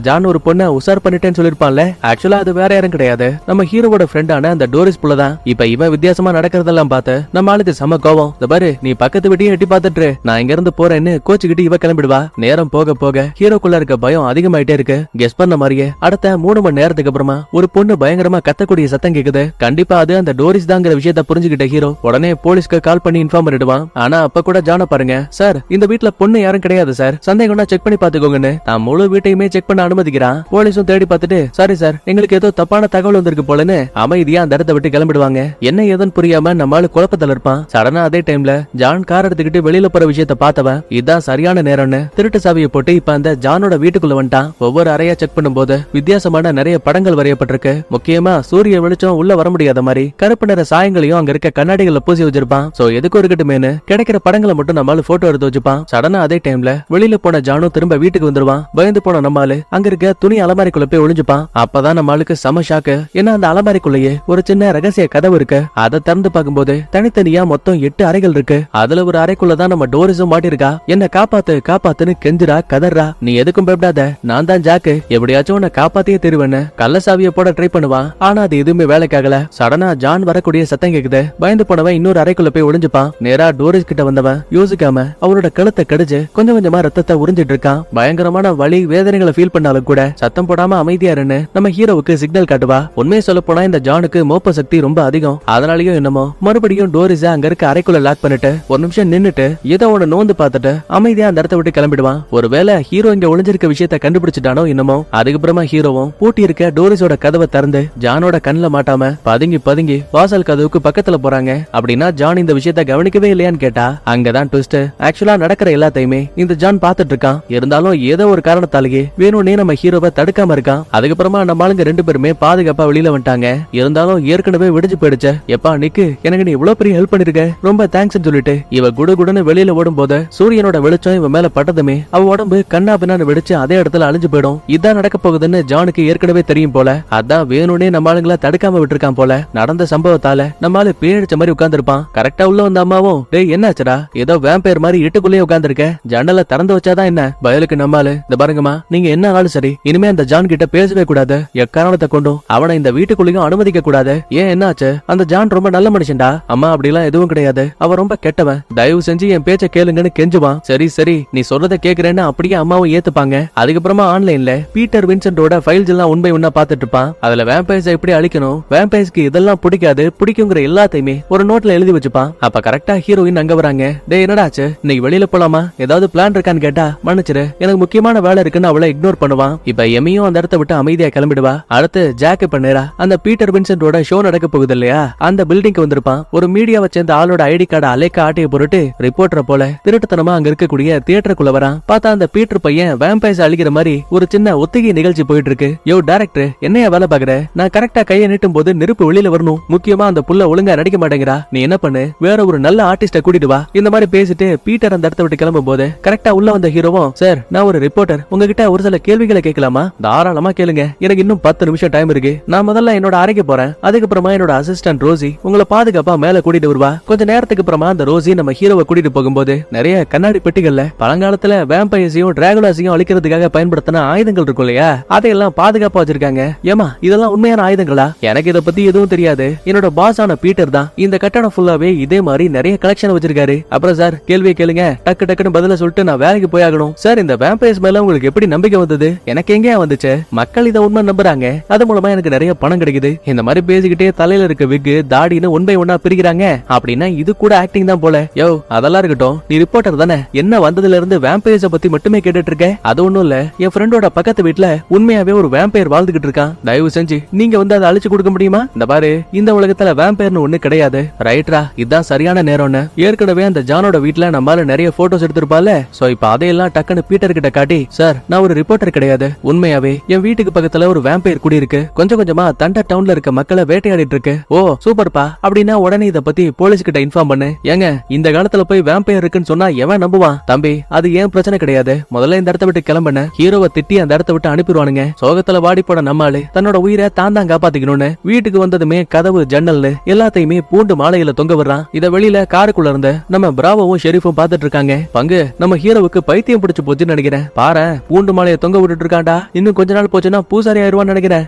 ஜான் ஒரு பொண்ணை உசார் பண்ணிட்டேன்னு சொல்லிருப்பான்ல. ஆக்சுவலா அது வேற யாரும் கிடையாது, நம்ம ஹீரோவோட ஃப்ரெண்டான அந்த டோரிஸ் புள்ள தான். இப்ப இவன் வித்தியாசமா நடக்கிறதெல்லாம் பார்த்து நம்ம ஆளுக்கு செம கோவம். இந்த பாரு, நீ பக்கத்து வீட்டையும் எட்டி பார்த்துட்டு நான் இங்க இருந்து போறேன்னு கோச்சுக்கிட்டு இவ கிளம்பிடுவா. நேரம் போக போக ஹீரோக்குள்ள இருக்க பயம் அதிகமாயிட்டே இருக்கு. கெஸ் பண்ண மாதிரியே அடுத்த 3 மணி நேரத்துக்கு அப்புறமா ஒரு பொண்ணு பயங்கரமா கத்தக்கூடிய சத்தம் கேக்குது. கண்டிப்பா அது அந்த டோரிஸ் தாங்கிற விஷயத்த புரிஞ்சுக்கிட்ட ஹீரோ உடனே போலீஸ்க்கு கால் பண்ணி இன்ஃபார்ம் பண்ணிடுவான். ஆனா அப்ப கூட ஜான பாருங்க, சார் இந்த வீட்ல பொண்ணு யாரும் கிடையாது சார், சந்தேகம்னா செக் பண்ணி பாத்துக்கோங்கன்னு தான் முழு வீட்டையுமே செக் பண்ண அனுமதிக்கிறான். போலீஸும் தேடி பார்த்துட்டு சாரி சார் எங்களுக்கு ஏதோ தப்பான தகவல் வந்திருக்கு போலன்னு அமைதியா அந்த இடத்தை விட்டு கிளம்பிடுவாங்க. என்ன ஏதுன்னு புரியாம நம்மால குழப்பத்துல இருப்பான். சடனா அதே டைம்ல ஜான் கார் எடுத்துக்கிட்டு வெளியில போற விஷயத்த பார்த்தவன் இதுதான் சரியான நேரம்னு திருட்டு சாவியை போட்டு இப்ப அந்த ஜானோட வீட்டுக்குள்ள வந்துட்டான். ஒவ்வொரு அறையா செக் பண்ணும்போது வித்தியாசமான நிறைய படங்கள் வரையப்பட்டிருக்கு. முக்கியமா சூரிய வெளிச்சம் உள்ள வர முடியாத மாதிரி கருப்பு நிற சாயங்களையும் அங்க இருக்க கண்ணாடிகளை பூசி வச்சிருப்பான். சோ எதுக்கு இருக்கட்டுமேனு கிடைக்கிற படங்களை மட்டும் நம்மால போட்டோ எடுத்து வச்சுப்பான். சடனா அதே டைம்ல வெளியில போன ஜானும் திரும்ப வீட்டுக்கு வந்துருவான். பயந்து போன நம்மால அங்க இருக்க துணி அலமாரிக்குள்ள போய் ஒளிஞ்சுப்பான். அப்பதான் நம்மளுக்கு செம ஷாக்கு. ஏன்னா அந்த அலமாரிக்குள்ளேயே ஒரு சின்ன ரகசிய கதவு இருக்கு. அதை திறந்து பார்க்கும்போது தனித்தனியா மொத்தம் 8 அறைகள் இருக்கு. அதுல ஒரு அறைக்குள்ளதான் நம்ம டோரிஸும் மாட்டிருக்கா. என்ன காப்பாத்து காப்பாத்துன்னு கெஞ்சுரா கதறா. நீ எதுக்கும் பயப்படாத, நான் தான் ஜாக்கு, எப்படியாச்சும் உன்னை காப்பாத்தியே தருவேன்னு கள்ள சாவிய போட ட்ரை பண்ணுவான். ஆனா அது எதுவுமே வேலைக்காகல. சடனா ஜான் வரக்கூடிய சத்தம் கேக்குது. பயந்து போனவன் இன்னொரு அறைக்குள்ள போய் ஒளிஞ்சுப்பான். நேரா டோரிஸ் கிட்ட வந்தவன் யோசிக்காம அவரோட கழுத்தை கடிச்சு கொஞ்சம் கொஞ்சமா ரத்தத்தை உறிஞ்சிட்டு இருக்கான். பயங்கரமான வலி வேதனைகளை ஃபீல் பண்ணாலும் கூட சத்தம் போடாம அமைதியா இருன்னு நம்ம ஹீரோவுக்கு சிக்னல் காட்டுவா. உண்மையை சொல்ல போனா இந்த ஜானுக்கு மோப்ப சக்தி ரொம்ப அதிகம். அதனாலயும் என்னமோ மறுபடியும் டோரிஸ அங்க இருக்க அறைக்குள்ள லாக் பண்ணிட்டு ஒரு நிமிஷம் நின்னுட்டு ஏதோ ஒண்ணு நோந்து பார்த்துட்டு அமைதியா அந்த இடத்தை விட்டு கிளம்பிடுவான். ஒருவேளை ஹீரோ இங்க ஒளிஞ்சிருக்க விஷயத்த கண்டுபிடிச்சிட்டானோ என்னமோ. அதுக்கப்புறமா ஹீரோவும் பூட்டி இருக்க டோரிஸோட கதவை திறந்து ஜானோட கண்ணுல மாட்டாம பதுங்கி பதுங்கி வாசல் கதவுக்கு பக்கத்துல போறாங்க. அப்படின்னா ஜான் இந்த விஷயத்த கவனிக்கவே இல்லையான்னு கேட்டா அங்கதான் ட்விஸ்ட். ஆக்சுவலா நடக்கிற எல்லாத்தையுமே இந்த ஜான் பாத்துட்டு இருக்கான். இருந்தாலும் ஏதோ ஒரு காரணத்தாலேயே வேணும்னே நம்ம ஹீரோவை தடுக்காம இருக்கான். அதுக்கப்புறமா நம்ம ஆளுங்க 2 பேருமே பாதுகாப்பா வெளியில வந்துட்டாங்க. இருந்தாலும் ஏற்கனவே விடிஞ்சு போயிடுச்சு. எப்பா நிக்கு, எனக்கு நீ இவ்வளவு பெரிய ஹெல்ப் பண்ணிருக்க, ரொம்ப தேங்க்ஸ் சொல்லிட்டு இவ குடுகுடுன்னு வெளியில ஓடும் போது சூரியனோட வெளிச்சம் இவன் மேல பட்டதுமே அவ உடம்பு கண்ணா பின்னான்னு வெடிச்சு அதே இடத்துல அழிஞ்சு போயிடும். இதான் நடக்க போகுதுன்னு ஜானுக்கு ஏற்கனவே தெரியும் போல. அதான் வேணும்னே நம்ம ஆளுங்கள தடுக்காம விட்டுருக்கான் போல. நடந்த சம்பவத்தால நம்மால பேடிச்ச மாதிரி உட்கார்ந்துருப்பான். கரெக்டா உள்ள வந்த அம்மாவும் டேய் என்னாச்சுடா, ஏதோ வேம்பயர் மாதிரி இருட்டுக்குள்ளேயே உட்கார்ந்துருக்க, ஜன்னலை திறந்து வச்சாதான் என்ன பயலுக்கு நம்மாலு. இந்த பாருங்கம்மா, நீங்க என்ன ஆனாலும் சரி இனிமே அந்த ஜான் கிட்ட பேசவே கூடாது. எக்காரணத்தை கொண்டும் அவனை இந்த வீட்டுக்குள்ளேயும் அனுமதிக்க கூடாது. ஏன் என்னாச்சு? அந்த ஜான் ரொம்ப நல்ல மனுஷன்டா. அம்மா அப்படிலாம் எதுவும் கிடையாது, அவன் ரொம்ப கெட்டவன், தயவு செஞ்சு என் பேச்ச கேளுங்கன்னு கெஞ்சுவான். சரி சரி நீ சொல்றத கேக்குறேன்னு அப்படியே அம்மாவும் ஏத்துப்பாங்க. அதுக்கப்புறமா ஆன்லைன்ல பீட்டர் வின்சென்டோட ஃபைல்ஸ் எல்லாம் உண்மை உண்ணா பாத்துட்டு இருப்பான். அதுல வேம்பயர்ஸ் எப்படி அழிக்கணும், வேம்பயர்ஸ்க்கு இதெல்லாம் பிடிக்காது, பிடிக்குங்கிற எல்லாத்தையுமே ஒரு நோட்ல எழுதி வச்சுப்பான். அப்ப கரெக்டா ஹீரோயின் அங்க வராங்க. டேய் என்னடாச்சு, இன்னைக்கு வெளியில போலாமா, ஏதாவது பிளான் இருக்கான்னு கேட்டா மன்னிச்சிரு எனக்கு முக்கியமான வேலை இருக்குன்னு அவளை இக்னோர் பண்ணுவான். இப்ப எமியும் அந்த இடத்த விட்டு அமைதியா கிளம்பிடுவா. அடுத்து ஜாக் பண்ணேரா அந்த பீட்டர் வின்சென்டோட ஷோ நடக்க போகுது இல்லையா, அந்த பில்டிங்க்கு வந்திருப்பான். ஒரு மீடியாவை சேர்ந்த ஆளோட ஐடி கார்டு அலைக்க ஆட்டைய பொருட்டு ரிப்போர்ட்டரை போல திருட்டுத்தனமா அங்க இருக்கக்கூடிய தியேட்டருக்குள்ள வரான். பார்த்தா அந்த பீட்டர் பையன் வேம்பயர்ஸ் அழிக்கிற மாதிரி ஒரு சின்ன ஒத்திகை நிகழ்ச்சி போயிட்டு இருக்கு. யோ டைரக்டர், என்னைய வேலை பாக்குற, நான் கரெக்டா கையை நீட்டும் போது நெருப்பு வெளியில வரணும், முக்கியமா அந்த புள்ள ஒழுங்கா நடிக்க மாட்டேங்கிறா, நீ என்ன பண்ணு வேற ஒரு நல்ல ஆர்டிஸ்ட கூட்டிட்டு வா. இந்த மாதிரி பேசிட்டு பீட்டர் அந்த இடத்த விட்டு கிளம்பும் போது கரெக்டா உள்ள வந்த ஹீரோவும், சார் நான் ஒரு ரிப்போர்ட்டர், உங்ககிட்ட ஒரு சில கேள்விகளை கேட்கலாமா? தாராளமா கேளுங்க, எனக்கு இன்னும் 10 நிமிஷம் டைம் இருக்கு. நான் முதல்ல என்னோட அறைக்கு போறேன், அதுக்கப்புறமா என்னோட அசிஸ்டன்ட் ரோசி உங்களை பாதுகாப்பா மேல கூட்டிட்டு வருவா. கொஞ்ச நேரத்துக்கு அப்புறமா அந்த ரோசி நம்ம ஹீரோவை கூட்டிட்டு போகும்போது நிறைய கண்ணாடி பெட்டிகள்ல பழங்காலத்துல வேம்பயர்ஸையும் டிராகுலாஸையும் அழிக்கிறதுக்காக பயன்படுத்தின ஆயுதங்கள் இருக்கும் இல்லையா, அதையெல்லாம் பாதுகாப்பா வச்சிருக்காங்க. ஏமா இதெல்லாம் உண்மையான ஆயுதங்களா? எனக்கு இதை பத்தி எதுவும் தெரியாது, என்னோட பாஸ் ஆன பீட்டர் தான் இந்த கட்டடம் ஃபுல்லாவே இதே மாதிரி நிறைய கலெக்ஷன் வச்சிருக்காரு. அப்புறம் சார் கேள்வியை கேளுங்க, டக்கு டக்குன்னு பதில சொல்லிட்டு நான் வேலைக்கு போயாகணும். சார் இந்த வேம்பயர்ஸ் மேல உங்களுக்கு எப்படி நம்பிக்கை வந்தது? எனக்கு எங்கேயா வந்துச்சு, மக்கள் இதை உண்மை நம்புறாங்க, அது மூலமா எனக்கு நிறைய பணம் கிடைக்குது. இந்த மாதிரி பேசிக்கிட்டே தலையில இருக்க விக்கு தாடின்னு ஒன்பை ஒன்னா பிரிக்கிறாங்க அப்படின்னா இது கூட ஆக்டிங் தான் போல. யோ அதெல்லாம் இருக்கட்டும், நீ ரிப்போர்ட்டர் தானே, என்ன வந்ததுல இருந்து வேம்பயர்ஸ பத்தி மட்டுமே கேட்டுட்டு இருக்க? அது ஒண்ணும் இல்ல, என் ஃப்ரெண்டோட பக்கத்து வீட்டுல உண்மையாவே ஒரு வேம்பயர் வாழ்ந்துகிட்டு இருக்கான், தயவு செஞ்சு நீங்க வந்து அதை அழிச்சு கொடுக்க முடியுமா? இந்த பாரு, இந்த உலகத்துல வேம்பயர்னு ஒண்ணு கிடையாது. ரைட்ரா, இதுதான் சரியான நேரம்னு ஏற்கனவே அந்த ஜானோட வீட்டுல நம்மால நிறைய போட்டோஸ் எடுத்திருப்பால. சோ இப்ப அதையெல்லாம் டக்குன்னு பீட்டர் கிட்ட காட்டி, சார் நான் ஒரு ரிப்போர்ட்டர் கிடையாது, உண்மையாவே என் வீட்டுக்கு பக்கத்துல ஒரு வேம்பயர் குடி இருக்கு, கொஞ்சம் கொஞ்சமா தண்டர் டவுன்ல இருக்க மக்களை வேட்டையாடிட்டு இருக்கு. ஓ சூப்பர்ப்பா, அப்படின்னா உடனே இத பத்தி போலீஸ் கிட்ட இன்ஃபார்ம் பண்ணு. ஏங்க இந்த காலத்துல போய் வேம்பயர் இருக்குன்னு சொன்னா எவன் நம்புவான்? தம்பி அது ஏன் பிரச்சனை கிடையாது, முதல்ல இந்த இடத்த விட்டு கிளம்புன. ஹீரோவை திட்டி அந்த இடத்த விட்டு அனுப்பிடுவானுங்க. சோகத்துல வாடி போட நம்மாளு தன்னோட உயிரை தான் காப்பாத்திக்கணும்னு வீட்டுக்கு வந்ததுமே கதவு ஜன்னல்னு எல்லாத்தையுமே பூண்டு மாலையில தொங்க விடுறான். இத வெளியில காருக்குள்ள இருந்த நம்ம பிராவோவும் ஷெரீஃபும் பாத்துட்டு இருக்காங்க. பங்கு நம்ம ஹீரோவுக்கு பைத்தியம் பிடிச்சு ஆரம்பிச்சு போச்சுன்னு நினைக்கிறேன். பாரு பூண்டு மாலையை தொங்க விட்டுட்டு இருக்காண்டா. இன்னும் கொஞ்ச நாள் போச்சுன்னா பூசாரி ஆயிருவான்னு நினைக்கிறேன்.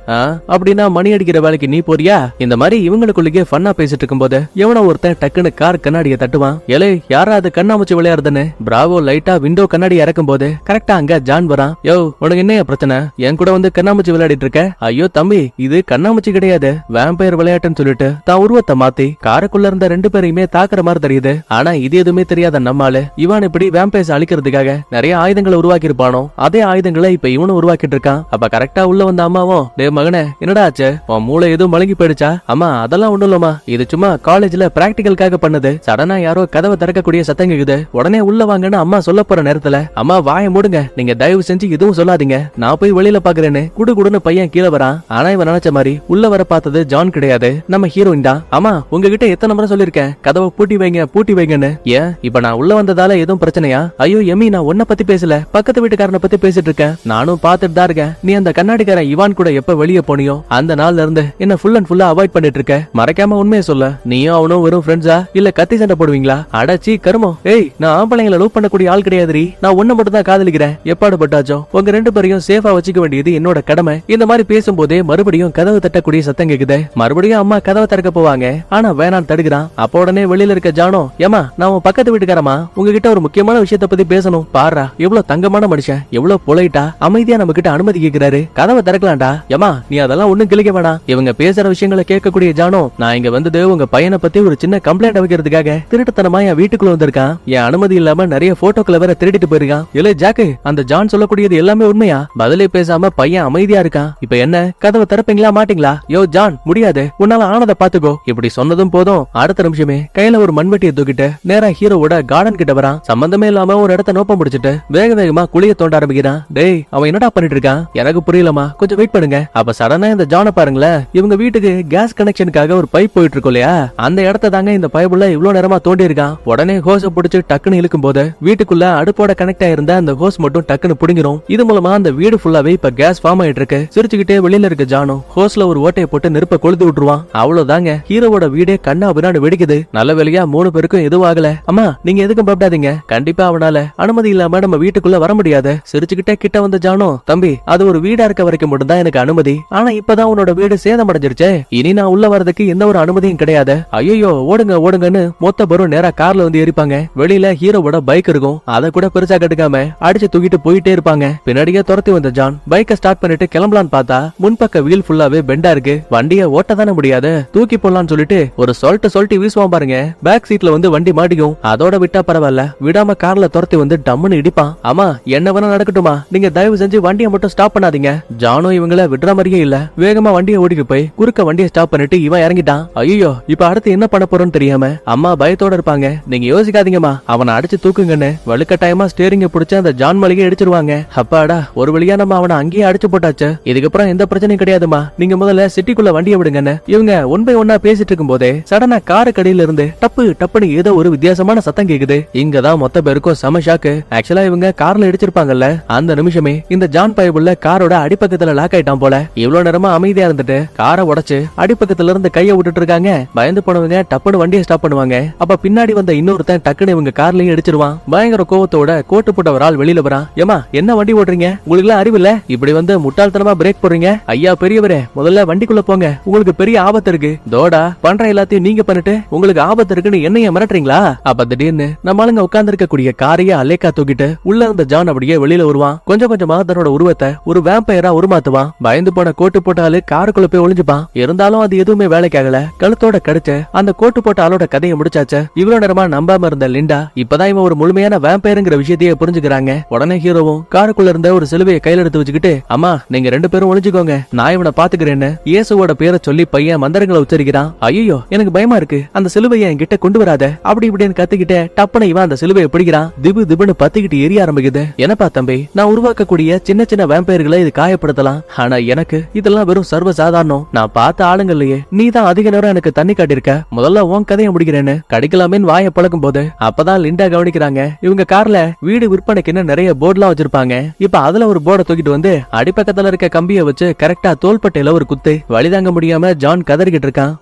அப்படின்னா மணி அடிக்கிற வேலைக்கு நீ போறியா? இந்த மாதிரி இவங்களுக்குள்ளே ஃபன்னா பேசிட்டு இருக்கும்போது எவனோ ஒருத்தன் டக்குன்னு கார் கண்ணாடியை தட்டுவான். ஏலே யாரா அது கண்ணாமூச்சி விளையாடுதுன்னு பிராவோ லைட்டா விண்டோ கண்ணாடி இறக்கும் போது கரெக்டா அங்க ஜான் வரான். யோ உனக்கு என்ன பிரச்சனை? என் கூட வந்து கண்ணாமூச்சி விளையாடிட்டு இருக்க? ஐயோ தம்பி இது கண்ணாமூச்சி கிடையாது, வேம்பயர் விளையாட்டுன்னு சொல்லிட்டு தான் உருவத்தை மாத்தி காருக்குள்ள இருந்த 2 பேரையுமே தாக்குற மாதிரி தெரியுது. ஆனா இது எதுவுமே தெரியாத நம்மால இவன் இப்படி வேம்பயர்ஸ் அழிக்கிறதுக்காக நிறைய ஆயுதங்களை உருவாக்கி இருப்பானோ அதே ஆயுதங்களை இப்ப இவனும் உருவாக்கிட்டு இருக்கான். அப்ப கரெக்டா உள்ள வந்த அம்மாவும், டே மகனே என்னடா ஆச்சு, உன் மூளை எதுவும் மலங்கி போயிடுச்சா? அம்மா அதெல்லாம் ஒண்ணும் இல்லம்மா, இது சும்மா காலேஜ்ல பிராக்டிகலுக்காக பண்ணது. சடனா யாரோ கதவை திறக்கக்கூடிய சத்தம் கேக்குது. உடனே உள்ள வாங்கன்னு அம்மா சொல்ல போற நேரத்துல, அம்மா வாயை மூடுங்க, நீங்க தயவு செஞ்சு எதுவும் சொல்லாதீங்க, நான் போய் வெளியில பாக்குறேன்னு குடுகுடுன்னு பையன் கீழே வரான். ஆனா இவன் நினைச்ச மாதிரி உள்ள வர பார்த்தது ஜான் கிடையாது, நம்ம ஹீரோயின் தான். அம்மா உங்ககிட்ட எத்தனை முறை சொல்லிருக்கேன் கதவை பூட்டி வைங்க பூட்டி வைங்கன்னு. ஏன் இப்ப நான் உள்ள வந்ததால எதுவும் பிரச்சனையா? ஐயோ எம்மி நான் உன்ன பத்தி பேசல, பக்கத்து வீட்டுக்காரனை பத்தி பேசிட்டு இருக்கேன். நானும் பாத்துட்டு தான் இருக்கேன். நீ அந்த கண்ணாடிக்காரன் இவான் கூட எப்ப வெளியே போனியோ அந்த நாள்ல இருந்து என்ன ஃபுல் அண்ட் ஃபுல்லா அவாய்ட் பண்ணிட்டு இருக்க. மறைக்காம உண்மையை சொல்ல, நீயும் அவனும் வெறும் ஃப்ரெண்ட்ஸா இல்ல கத்தி சண்டை போடுவீங்களா? அடச்சி கருமோ, ஏய் நான் ஆம்பளைங்களை லவ் பண்ணக்கூடிய ஆள் கிடையாதுரி, நான் உன்ன மட்டும் தான் காதலிக்கிறேன். எப்பாடு பட்டாச்சோ உங்க 2 பேரையும் சேஃபா வச்சுக்க வேண்டியது என்னோட கடமை. இந்த மாதிரி பேசும்போதே மறுபடியும் கதவு தட்டக்கூடிய சத்தம் கேக்குது. மறுபடியும் அம்மா கதவை திறக்க போவாங்க, ஆனா வேணான்னு தடுக்கிறான். அப்ப உடனே வெளியில இருக்க ஜானோ, ஏமா நான் உன் பக்கத்து வீட்டுக்காரமா உங்ககிட்ட ஒரு முக்கியமான விஷயத்தை பத்தி பேசணும். பாரா எவ்வளவு தங்கமான மனுஷன், எவ்வளவு பொலைட்டா அமைதியா நம்ம கிட்ட அனுமதி கேக்குறாரு, கதவை திறக்கலாம்டா. ஏமா நீ அதெல்லாம் ஒண்ணும் கிளிக்க வேணாம். இவங்க பேசுற விஷயங்களை கேட்கக்கூடிய ஜானோ, நான் இங்க வந்தது உங்க பையனை பத்தி ஒரு சின்ன கம்ப்ளைண்ட் வைக்கிறதுக்காக. திருட்டுத்தனமா என் வீட்டுக்குள்ள வந்திருக்கான், என் அனுமதி இல்லாம நிறைய போட்டோக்களை வேற திருடிட்டு போயிருக்கான். இல்ல ஜாக்கு அந்த ஜான் சொல்லக்கூடியது எல்லாமே உண்மையா? பதிலே பேசாம பையன் அமைதியா இருக்கான். இப்ப என்ன கதவை திறப்பீங்களா மாட்டீங்களா? யோ ஜான் முடியாது, உன்னால ஆனதை பாத்துக்கோ. இப்படி சொன்னதும் போதும் அடுத்த நிமிஷமே கையில ஒரு மண்வெட்டியை தூக்கிட்டு நேரா ஹீரோவோட கார்டன் கிட்ட வரான். சம்பந்தமே இல்லாம ஒரு இடத்த நோப்பம் முடிச்சிட்டு வேக வேகமா குளிய தோண்ட ஆரம்பிக்கிறான். டேய் அவன் என்னடா பண்ணிட்டு இருக்கான்? எனக்கு புரியலமா, கொஞ்சம் வெயிட் பண்ணுங்க. அப்ப சடனா இந்த ஜான பாருங்களேன், இவங்க வீட்டுக்கு கேஸ் கனெக்ஷனுக்காக ஒரு பைப் போயிட்டு இருக்கும் இல்லையா, அந்த இடத்த தாங்க இந்த பைப்புல இவ்வளவு நேரமா தோண்டி இருக்கான். உடனே ஹோஸ புடிச்சு டக்குன்னு இழுக்கும் போது வீட்டுக்குள்ள அடுப்போட கனெக்ட் ஆயிருந்த அந்த ஹோஸ் மட்டும் டக்குன்னு புடிங்கிரும். இது மூலமா அந்த வீடு ஃபுல்லாவே இப்ப கேஸ் ஃபார்ம் ஆயிட்டு இருக்கு. சிரிச்சுக்கிட்டே வெளியில இருக்க ஜானோ ஹோஸ்ல ஒரு ஓட்டையை போட்டு நெருப்ப கொளுத்து விட்டுருவான். அவ்வளவுதாங்க ஹீரோவோட வீடே கண்ணா பின்னாடி வெடிக்குது. நல்ல வேலையா 3 பேருக்கும் எதுவும் ஆகல. அம்மா நீங்க எதுக்கும் பயப்படாதீங்க, கண்டிப்பா அவனால அனுமதி இல்லாம நம்ம வீட்டுக்குள்ள வர முடியாது. சிரிச்சுக்கிட்டே கிட்ட வந்த ஜானோ, தம்பி அது ஒரு வீடா இருக்க வரைக்கும் மட்டும் தான் எனக்கு அனுமதி, ஆனா இப்பதான் உன்னோட வீடு சேதம் அடைஞ்சிருச்சே, இனி நான் உள்ள வரதுக்கு எந்த ஒரு அனுமதியும் கிடையாது. ஐயோ ஓடுங்க ஓடுங்கன்னு மொத்த பேரும் நேரா கார்ல வந்து ஏறிப்பாங்க. வெளியில ஹீரோவோட பைக் இருக்கும், அதை கூட பெருசா கட்டுக்காம அடிச்சு தூக்கிட்டு போயிட்டே இருப்பாங்க. பின்னாடியே துரத்தி வந்த ஜான் பைக்கை ஸ்டார்ட் பண்ணிட்டு கிளம்பலான்னு பார்த்தா முன்பக்க வீல் ஃபுல்லாவே பெண்டா இருக்கு. வண்டியை ஓட்ட தானே முடியாது, தூக்கி போடலான்னு சொல்லிட்டு ஒரு சொல்லிட்டு வீசுவான் பாருங்க. பேக் சீட்ல வந்து வண்டி மாட்டிக்கும். அதோட விட்டா பரவாயில்ல, விடாம கார்ல துரத்தி வந்து டம்முன்னு இடிப்பான். ஆமா என்ன வேணா நடக்கட்டுமா, நீங்க தயவு செஞ்சு வண்டியை மட்டும் ஸ்டாப் பண்ணாதீங்க. ஜானோ இவங்கள விடுற மாதிரியே இல்ல, வேகமா வண்டியை ஓடிக்கு போய் குறுக்க வண்டியை ஸ்டாப் பண்ணிட்டு இவன் இறங்கிட்டான். ஐயோ இப்ப அடுத்து என்ன பண்ண போறோம்னு தெரியாம அம்மா பயத்தோட இருப்பாங்க. நீங்க யோசிக்காதீங்கம்மா, அவனை அடிச்சு தூக்குங்கன்னு வலுக்கட்டாயமா ஸ்டேரிங்க பிடிச்ச அந்த ஜான் மளிகை அடிச்சிருவாங்க. அப்பாடா ஒரு வழியா நம்ம அவனை அங்கேயே அடிச்சு போட்டாச்சு, இதுக்கப்புறம் எந்த பிரச்சனையும் கிடையாதுமா, நீங்க முதல்ல சிட்டிக்குள்ள வண்டியை விடுங்கன்னு இவங்க ஒன் பை ஒன்னா பேசிட்டு இருக்கும் போதே சடனா காரு கடையில இருந்து டப்பு டப்புன்னு ஏதோ ஒரு வித்தியாசமான சத்தம் கேக்குது. இங்கதான் மொத்த பேருக்கும் செம ஷாக்கு. ஆக்சுவலா இவங்க கார்ல இடிச்சிருப்பாங்கல்ல, அந்த நிமிஷமே இந்த ஜான் பைபுள்ள காரோட அடிப்பக்கத்துல லாக் ஆயிட்டான் போல. இவ்வளவு நேரமா அமைதியா இருந்துட்டு காரை உடைச்சு அடிப்பக்கத்துல இருந்து கைய விட்டுட்டு இருக்காங்க. பயந்து போனவங்க டப்புன்னு வண்டியை ஸ்டாப் பண்ணுவாங்க. அப்ப பின்னாடி வந்த இன்னொருத்தன் டக்குன்னு இவங்க கார்லயும் இடிச்சிருவான். பயங்கர கோவத்தோட கோட்டு போட்ட ஒரு ஆள் வெளியில வரான். ஏமா என்ன வண்டி ஓட்டுறீங்க, உங்களுக்கு எல்லாம் அறிவு இல்ல, இப்படி வந்து முட்டாள்தனமா பிரேக் போடுறீங்க. ஐயா பெரியவரே முதல்ல வண்டிக்குள்ள போங்க, உங்களுக்கு பெரிய ஆபத்து இருக்கு. தோடா பண்ற எல்லாத்தையும் நீங்க பண்ணிட்டு உங்களுக்கு ஆபத்து இருக்குன்னு என்னைய மிரட்டுறீங்களா? அப்ப திடீர்னு நம்ம ஆளுங்க உட்கார்ந்து இருக்கக்கூடிய காரையே அலேக்கா தூக்கிட்டு உள்ள இருந்த ஜான் அப்படியே வெளியில வருவான். கொஞ்சம் கொஞ்சமா தன்னோட உருவத்தை ஒரு வேம்பயரா உருமாத்துவான். பயந்து போன கோட்டு போட்ட ஆளு காருக்குள்ள போய் ஒளிஞ்சுப்பான். இருந்தாலும் அது எதுவுமே வேலைக்காகல. கழுத்தோட கடிச்சு அந்த கோட்டு போட்ட ஆளோட கதையை முடிச்சாச்சு. இவ்வளவு நேரமா நம்பாம இருந்த லிண்டா இப்பதான் இவன் ஒரு முழுமையான வேம்பயருங்கிற விஷயத்தையே புரிஞ்சுக்கிறாங்க. உடனே ஹீரோவும் காருக்குள்ள இருந்த ஒரு சிலுவையை கையில எடுத்து வச்சுக்கிட்டு, அம்மா நீங்க 2 பேரும் ஒளிஞ்சுக்கோங்க, நான் இவனை பாத்துக்கிறேன்னு இயேசுவோட பேரை சொல்லி பையன் மந்திரங்களை உச்சரிக்கிறான். ஐயோ எனக்கு பயமா இருக்கு, அந்த சிலுவையை என்கிட்ட கொண்டு வராத அப்படி இப்படின்னு கத்திக்கிட்டே டப்புன இவன் அந்த சிலுவையை பிடிக்கிறான். திபு திபுன்னு பத்திக்கிட்டு எரிய ஆரம்பிக்குது. என்னப்பா தம்பி, நான் உருவாக்கக்கூடிய சின்ன சின்ன வேம்பயர்களை இது காயப்படுத்தலாம், ஆனா எனக்கு இதெல்லாம் வெறும் சர்வ சாதாரணம். நான் பார்த்த ஆளுங்கள்லயே நீ தான் அதிக நேரம் எனக்கு தண்ணி காட்டியிருக்க, முதல்ல உன் கதையை முடிக்கிறேன்னு கடிக்கலாமேன்னு வாயை பழக்கும் போது அப்பதான் லிண்டா கவனிக்கிறாங்க. இவங்க கார்ல வீடு விற்பனைக்குன்னு நிறைய போர்ட்லாம் வச்சிருப்பாங்க. இப்ப அதுல ஒரு போர்டை தூக்கிட்டு வந்து அடிப்பக்கத்துல இருக்க கம்பியை வச்சு கரெக்டா தோள்பட்டையில ஒரு குத்து. வழிதாங்க முடியாம ஜான் கதறிக்கிட்டு இருக்கான்.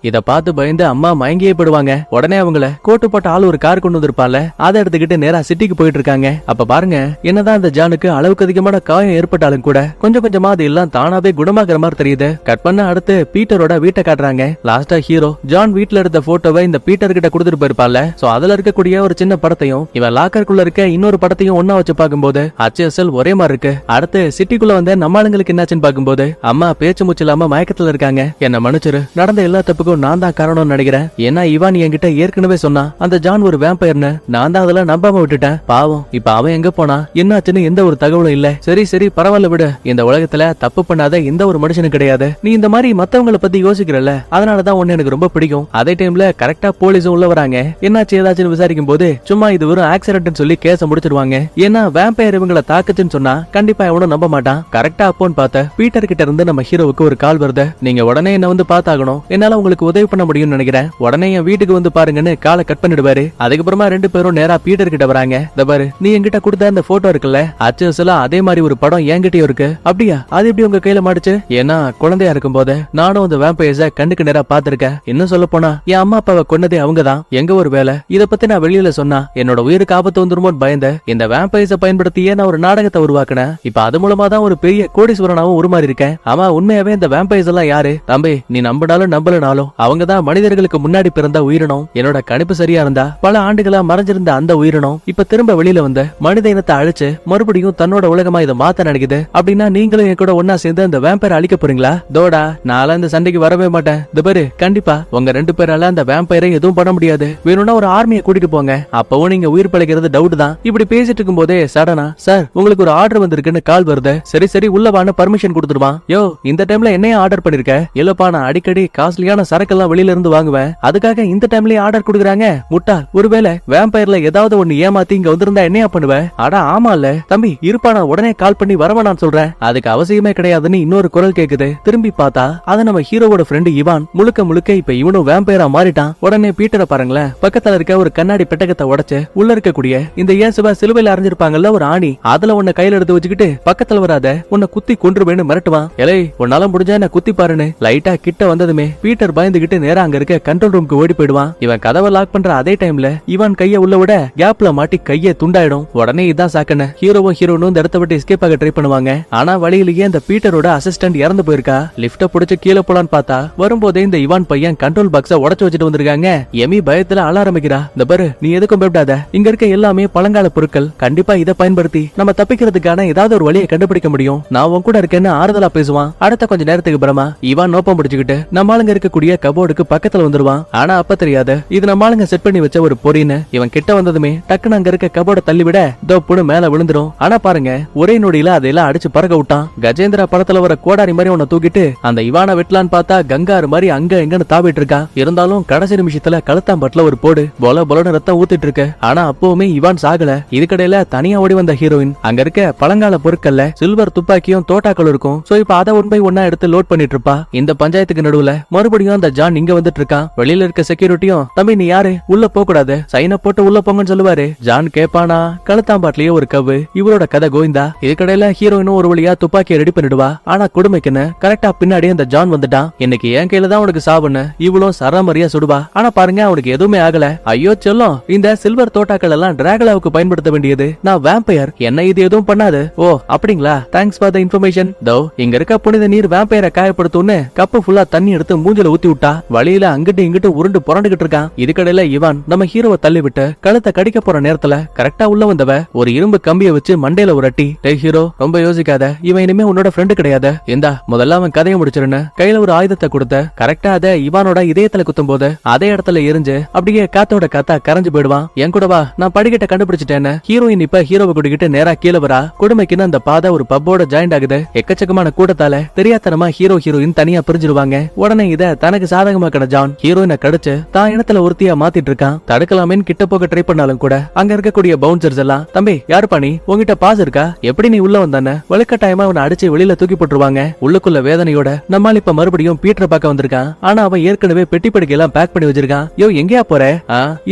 இத பார்த்து பயந்து அம்மா மயங்கியே போடுவாங்க. உடனே அவங்கள கோட்டு போட்ட ஆள் ஒரு கார் கொண்டு வந்திருப்பால, அதை எடுத்துக்கிட்டு நேரா சிட்டிக்கு போயிட்டு இருக்காங்க. அப்ப பாருங்க, என்னதான் இந்த ஜானுக்கு அளவுக்கு அதிகமான காயம் ஏற்பட்டாலும் கூட கொஞ்சம் கொஞ்சமா அது எல்லாம் தானாவே குணமாகற மாதிரி தெரியுது. கட் பண்ண அடுத்து பீட்டரோட வீட்டை காட்டுறாங்க. லாஸ்டா ஹீரோ ஜான் வீட்ல எடுத்த போட்டோவை இந்த பீட்டர் கிட்ட கொடுத்துட்டு போயிருப்பான்ல, சோ அதுல இருக்கக்கூடிய ஒரு சின்ன படத்தையும் இவன் லாக்கருக்குள்ள இருக்க இன்னொரு படத்தையும் ஒன்னா வச்சு பார்க்கும்போது HSL ஒரே மாதிரி இருக்கு. அடுத்து சிட்டிக்குள்ள வந்த நம்ம ஆளுங்களுக்கு என்னாச்சுன்னு பார்க்கும்போது அம்மா பேச்சு மூச்சு இல்லாம மயக்கத்துல இருக்காங்க. என்ன மன்னிச்சிரு, நடந்த எல்லா தப்புக்கும் நான் தான் காரணம்னு நினைக்கிறேன். ஏன்னா இவான் என்கிட்ட ஏற்கனவே சொன்னா அந்த ஜான் ஒரு வேம்பயர்னு, நான் தான் அதெல்லாம் நம்பாம விட்டுட்டேன். பாவம், இப்ப அவன் எங்க போனா என்னாச்சுன்னு எந்த ஒரு தகவலும் இல்ல. சரி சரி பரவாயில்ல விடு, இந்த உலகத்துல தப்பு பண்ணாத எந்த ஒரு மனுஷனும் கிடையாது. நீ இந்த மாதிரி மத்தவங்களை பத்தி யோசிக்கிறல்ல, அதனாலதான் உன்னை எனக்கு ரொம்ப பிடிக்கும். அதே டைம்ல கரெக்டா போலீஸும் உள்ள வராங்க. என்னாச்சு ஏதாச்சும் விசாரிக்கும் போது சும்மா இது வெறும் ஆக்சிடென்ட் சொல்லி கேஸ முடிச்சிருவாங்க. ஏன்னா வேம்பயர் இவங்களை தாக்குச்சுன்னு சொன்னா கண்டிப்பா எவனும் நம்ப மாட்டான். கரெக்டா அப்போன்னு பார்த்த பீட்டர் கிட்ட இருந்து நம்ம ஹீரோவுக்கு ஒரு கால் வருது. நீங்க உடனே என்ன வந்து பாத்தாகணும், என்னால உங்களுக்கு உதவி பண்ண முடியும்னு நினைக்கிறேன். உடனே என் வீட்டுக்கு வந்து பாருங்கன்னு காலை கட் பண்ணிடுவாரு. அதுக்கப்புறமா ரெண்டு பேரும் நேரா பீட்டர் கிட்ட வராங்க. இந்த பாரு, நீ என்கிட்ட கொடுத்த அந்த போட்டோ இருக்குல்ல, HSL அதே மாதிரி ஒரு படம் என்கிட்டயும் இருக்கு. அப்படியா, அது எப்படி உங்க கையில மாட்டுச்சு? ஏன்னா குழந்தையா இருக்கும் போது நானும் அந்த வேம்பயர்ஸ கண்ணுக்கு நேரா பாத்திருக்கேன். இன்னும் சொல்ல போனா என் அம்மா அப்பாவை கொன்னதே அவங்கதான். எங்க ஒரு வேலை இத பத்தி நான் வெளியில சொன்னா என்னோட உயிருக்கு ஆபத்து வந்துருமோன்னு பயந்த இந்த வேம்பயர்ஸ பயன்படுத்தியே நான் ஒரு நாடகத்தை உருவாக்குனேன். இப்ப அது மூலமா தான் ஒரு பெரிய கோடீஸ்வரனாவும் உருமாறி இருக்கேன். ஆமா, உண்மையாவே இந்த வேம்பயர்ஸ் எல்லாம் யாரு? தம்பி, நீ நம்பினாலும் நம்பலனாலும் அவங்கதான் மனிதர்களுக்கு முன்னாடி பிறந்த உயிரினம். என்னோட கணிப்பு சரியா இருந்தா பல ஆண்டுகளா மறைஞ்சிருந்த அந்த உயிரினம் இப்ப திரும்ப வெளியில வந்த மனித இனத்தை அழிச்சு மறுபடியும் தன்னோட உலகமா இதை மாத்த நினைக்குது. அப்படின்னா நீங்களும் என் கூட ஒன்னா சேர்ந்து அந்த வேம்பயர் அழிக்க போறீங்களா? தோடா, நான் இந்த சண்டைக்கு வரவே மாட்டேன். இந்த பாரு, கண்டிப்பா உங்க ரெண்டு பேரால அந்த வேம்பயரை எதுவும் பண்ண முடியாது. வேணும்னா ஒரு ஆர்மியை கூட்டிட்டு போங்க, அப்பவும் நீங்க உயிர் பிழைக்கிறது டவுட் தான். இப்படி பேசிட்டு இருக்கும் போதே சடனா சார் உங்களுக்கு ஒரு ஆர்டர் வந்திருக்குன்னு கால் வருது. சரி சரி உள்ளவான்னு பர்மிஷன் கொடுத்துருவான். யோ, இந்த டைம்ல என்னைய ஆர்டர் பண்ணிருக்க? இல்லப்பா, நான் அடிக்கடி காஸ்ட்லியான சரக்கெல்லாம் வெளியில இருந்து வாங்குவேன், அதுக்காக இந்த டைம்லயே ஆர்டர் கொடுக்குறாங்க. முட்டாள், ஒருவேளை வேம்பயர்ல ஏதாவது ஒண்ணு ஏமாத்தி இங்க வந்திருந்தா என்னையா பண்ணுவேன்? அடா ஆமா இல்ல தம்பி, இருப்பா, நான் உடனே கால் பண்ணி வரவா நான் சொல்றேன். அதுக்கு அவசியமே கிடையாதுன்னு இன்னொரு குரல் கேக்குது. திரும்பி பார்த்தா அது நம்ம ஹீரோவோட ஃப்ரெண்டு இவான். முழுக்க முழுக்க இப்ப இவனும் வேம்பயரா மாறிட்டான். உடனே பீட்டரை பாருங்களேன், பக்கத்துல இருக்க ஒரு கண்ணாடி பெட்டகத்தை உடைச்சு உள்ள இருக்கக்கூடிய இந்த இயேசுவ சிலுவையில அரைஞ்சிருப்பாங்கல்ல ஒரு ஆணி, அதுல உன்னை கையில எடுத்து வச்சுக்கிட்டு பக்கத்துல வராத, உன்னை குத்தி கொன்றுவேன்னு மிரட்டுவான். எலை, உன்னால முடிஞ்சா என்ன குத்தி பாருன்னு லைட்டா கிட்ட வந்ததுமே பீட்டர் பயந்துகிட்டு நேரா அங்க இருக்க கண்ட்ரோல் ரூமுக்கு ஓடி போயிடுவான். இவன் கதவை லாக் பண்ற அதே டைம்ல இவன் கைய உள்ள விட கேப்ல மாட்டி கைய துண்டாயிடும். உடனே இதான் சாக்கன, ஹீரோவும் ஹீரோனும் இந்த இடத்த விட்டு எஸ்கேப் ஆக ட்ரை பண்ணுவாங்க. ஆனா வழியிலேயே இந்த பீட்டரோட அசிஸ்டன்ட் இறந்து போயிருக்கா. லிப்ட புடிச்சு கீழே போலான்னு பார்த்தா வரும்போதே இந்த இவான் பையன் கண்ட்ரோல் பாக்ஸ உடைச்சு வச்சுட்டு வந்திருக்காங்க. எமி பயத்துல அழ ஆரம்பிக்கிறா. இந்த பாரு, நீ எதுக்கும் பயப்படாத, இங்க இருக்க எல்லாமே பழங்கால பொருட்கள், கண்டிப்பா இதை பயன்படுத்தி நம்ம தப்பிக்கிறதுக்கான ஏதாவது ஒரு வழியை கண்டுபிடிக்க முடியும். நான் உன் கூட இருக்கேன்னு ஆறுதலா பேசுவான். அடுத்த கொஞ்ச நேரத்துக்கு அப்புறமா இவான் நோப்பம் பிடிச்சுக்கிட்டு நம்ம ஆளுங்க இருக்கக்கூடிய கபோர்டுக்கு பக்கத்துல வந்துருவான். ஆனா அப்ப தெரியாது இது நம்ம ஆளுங்க செட் பண்ணி வச்ச ஒரு பொறின்னு. இவன் கிட்ட வந்ததுமே டக்குன்னு அங்க இருக்க கபோர்ட தள்ளி விட தோப்புன்னு மேல விழுந்துரும். ஆனா பாருங்க, ஒரே நொடியில அதெல்லாம் அடிச்சு பறக்க விட்டான். கஜேந்திரா படத்துல வர கோடாரி மாதிரி உன்னை தூக்கிட்டு அந்த இவான வெட்டலான்னு பார்த்தா கங்காரு மாதிரி அங்க எங்கன்னு தாவிட்டு இருக்கான். இருந்தாலும் கடைசி நிமிஷத்துல கழுத்தாம்பட்டுல ஒரு போடு பொல பொலன்னு ரத்தம் ஊத்திட்டு இருக்கு. ஆனா அப்பவுமே இவான் சாகல. இதுக்கடையில தனியா ஓடி வந்த ஹீரோயின் அங்க இருக்க பழங்கால பொருட்கள்ல சில்வர் துப்பாக்கியும் தோட்டாக்கள் இருக்கும். சோ இப்ப அதை ஒன் பை ஒன்னா எடுத்து லோட் பண்ணிட்டு இருப்பா. இந்த பஞ்சாயத்துக்கு நடுவுல மறுபடியும் அந்த ஜான் இங்க வந்துட்டு இருக்கான். வெளியில இருக்க செக்யூரிட்டியும் தம்பி நீ யாரு, உள்ள போக கூடாது, சைன போட்டு உள்ள போங்கன்னு சொல்லுவாரு. ஜான் கேப்பானா, கழுத்தாம்பாட்லயே ஒரு கவு. இவரோட கதை கோவிந்தா. இதுக்கடையில ஹீரோயினும் ஒரு வழியா துப்பாக்கியை ரெடி பண்ணிடுவா. ஆனா கொடுமைக்குன்னு கரெக்டா பின்னாடி அந்த ஜான் வந்துட்டான். இன்னைக்கு என் கையில தான் உனக்கு சாவுன்னு இவளும் சரமரியா சுடுவா. ஆனா பாருங்க, அவனுக்கு எதுவுமே ஆகல. ஐயோ செல்லம், இந்த சில்வர் தோட்டாக்கள் எல்லாம் டிராகுலாவுக்கு பயன்படுத்த வேண்டியது, நான் வேம்பயர், என்ன இது எதுவும் பண்ணாது. ஓ அப்படிங்களா, தேங்க்ஸ் ஃபார் த இன்ஃபர்மேஷன். தோ இங்க இருக்க புனித நீர் வேம்பயரை காயப்படுத்தும்னு கப்பு ஃபுல்லா தண்ணி எடுத்து மூஞ்சில ஊத்தி விட்டா. வழியில அங்கிட்டு இங்கிட்டு உருண்டு புரண்டுகிட்டு இருக்கான். இதுக்கடையில இவான் நம்ம ஹீரோவை தள்ளி விட்டு கழுத்தை கடிக்க போற நேரத்துல கரெக்டா உள்ள வந்தவ ஒரு இரும்பு கம்பிய வச்சு மண்டையில ஒரு அட்டி. டே ஹீரோ, ரொம்ப யோசிக்காத, இவன் இனிமே உன்னோட ஃப்ரெண்டு கிடையாது. இந்தா முதல்ல அவன் கதையை முடிச்சிருன்னு கையில ஒரு ஆயுதத்தை கொடுத்த. கரெக்டா அத இவானோட இதயத்துல குத்தும் போது அதே இடத்துல எரிஞ்சு அப்படியே காத்தோட காத்தா கரைஞ்சு போயிடுவான். என் கூட வா, நான் படிக்கிட்ட கண்டுபிடிச்சிட்டேன்னு ஹீரோயின் இப்ப ஹீரோவை கூட்டிக்கிட்டு நேரா கீழே வரா. கொடுமைக்குன்னு அந்த பாதை ஒரு பப்போட ஜாயிண்ட் ஆகுது. எக்கச்சக்கமான கூட்டத்தால தெரியாதனமா ஹீரோ ஹீரோயின் தனியா பிரிஞ்சிருவாங்க. உடனே இத தனக்கு சாதகமாக்கின ஜான் ஹீரோயினை கடிச்சு தான் இனத்துல ஒருத்தியா மாத்திட்டு இருக்கான். தடுக்கலாமேன்னு கிட்ட போக ட்ரை பண்ணாலும் கூட அங்க இருக்கக்கூடிய பவுன்சர்ஸ் எல்லாம் தம்பி யாரு பண்ணி உங்ககிட்ட பாஸ் இருக்கா, எப்படி நீ உள்ள வந்தானே வலுக்கட்டாயமா அவனை அடிச்சு வெளியில தூக்கி போட்டுருவாங்க. உள்ளுக்குள்ள வேதனையோட நம்மால் இப்ப மறுபடியும் பீட்டரை பார்க்க வந்திருக்கான். ஆனா அவன் ஏற்கனவே பெட்டி படுக்கை எல்லாம் பேக் பண்ணி வச்சிருக்கான். யோ எங்கயா போற?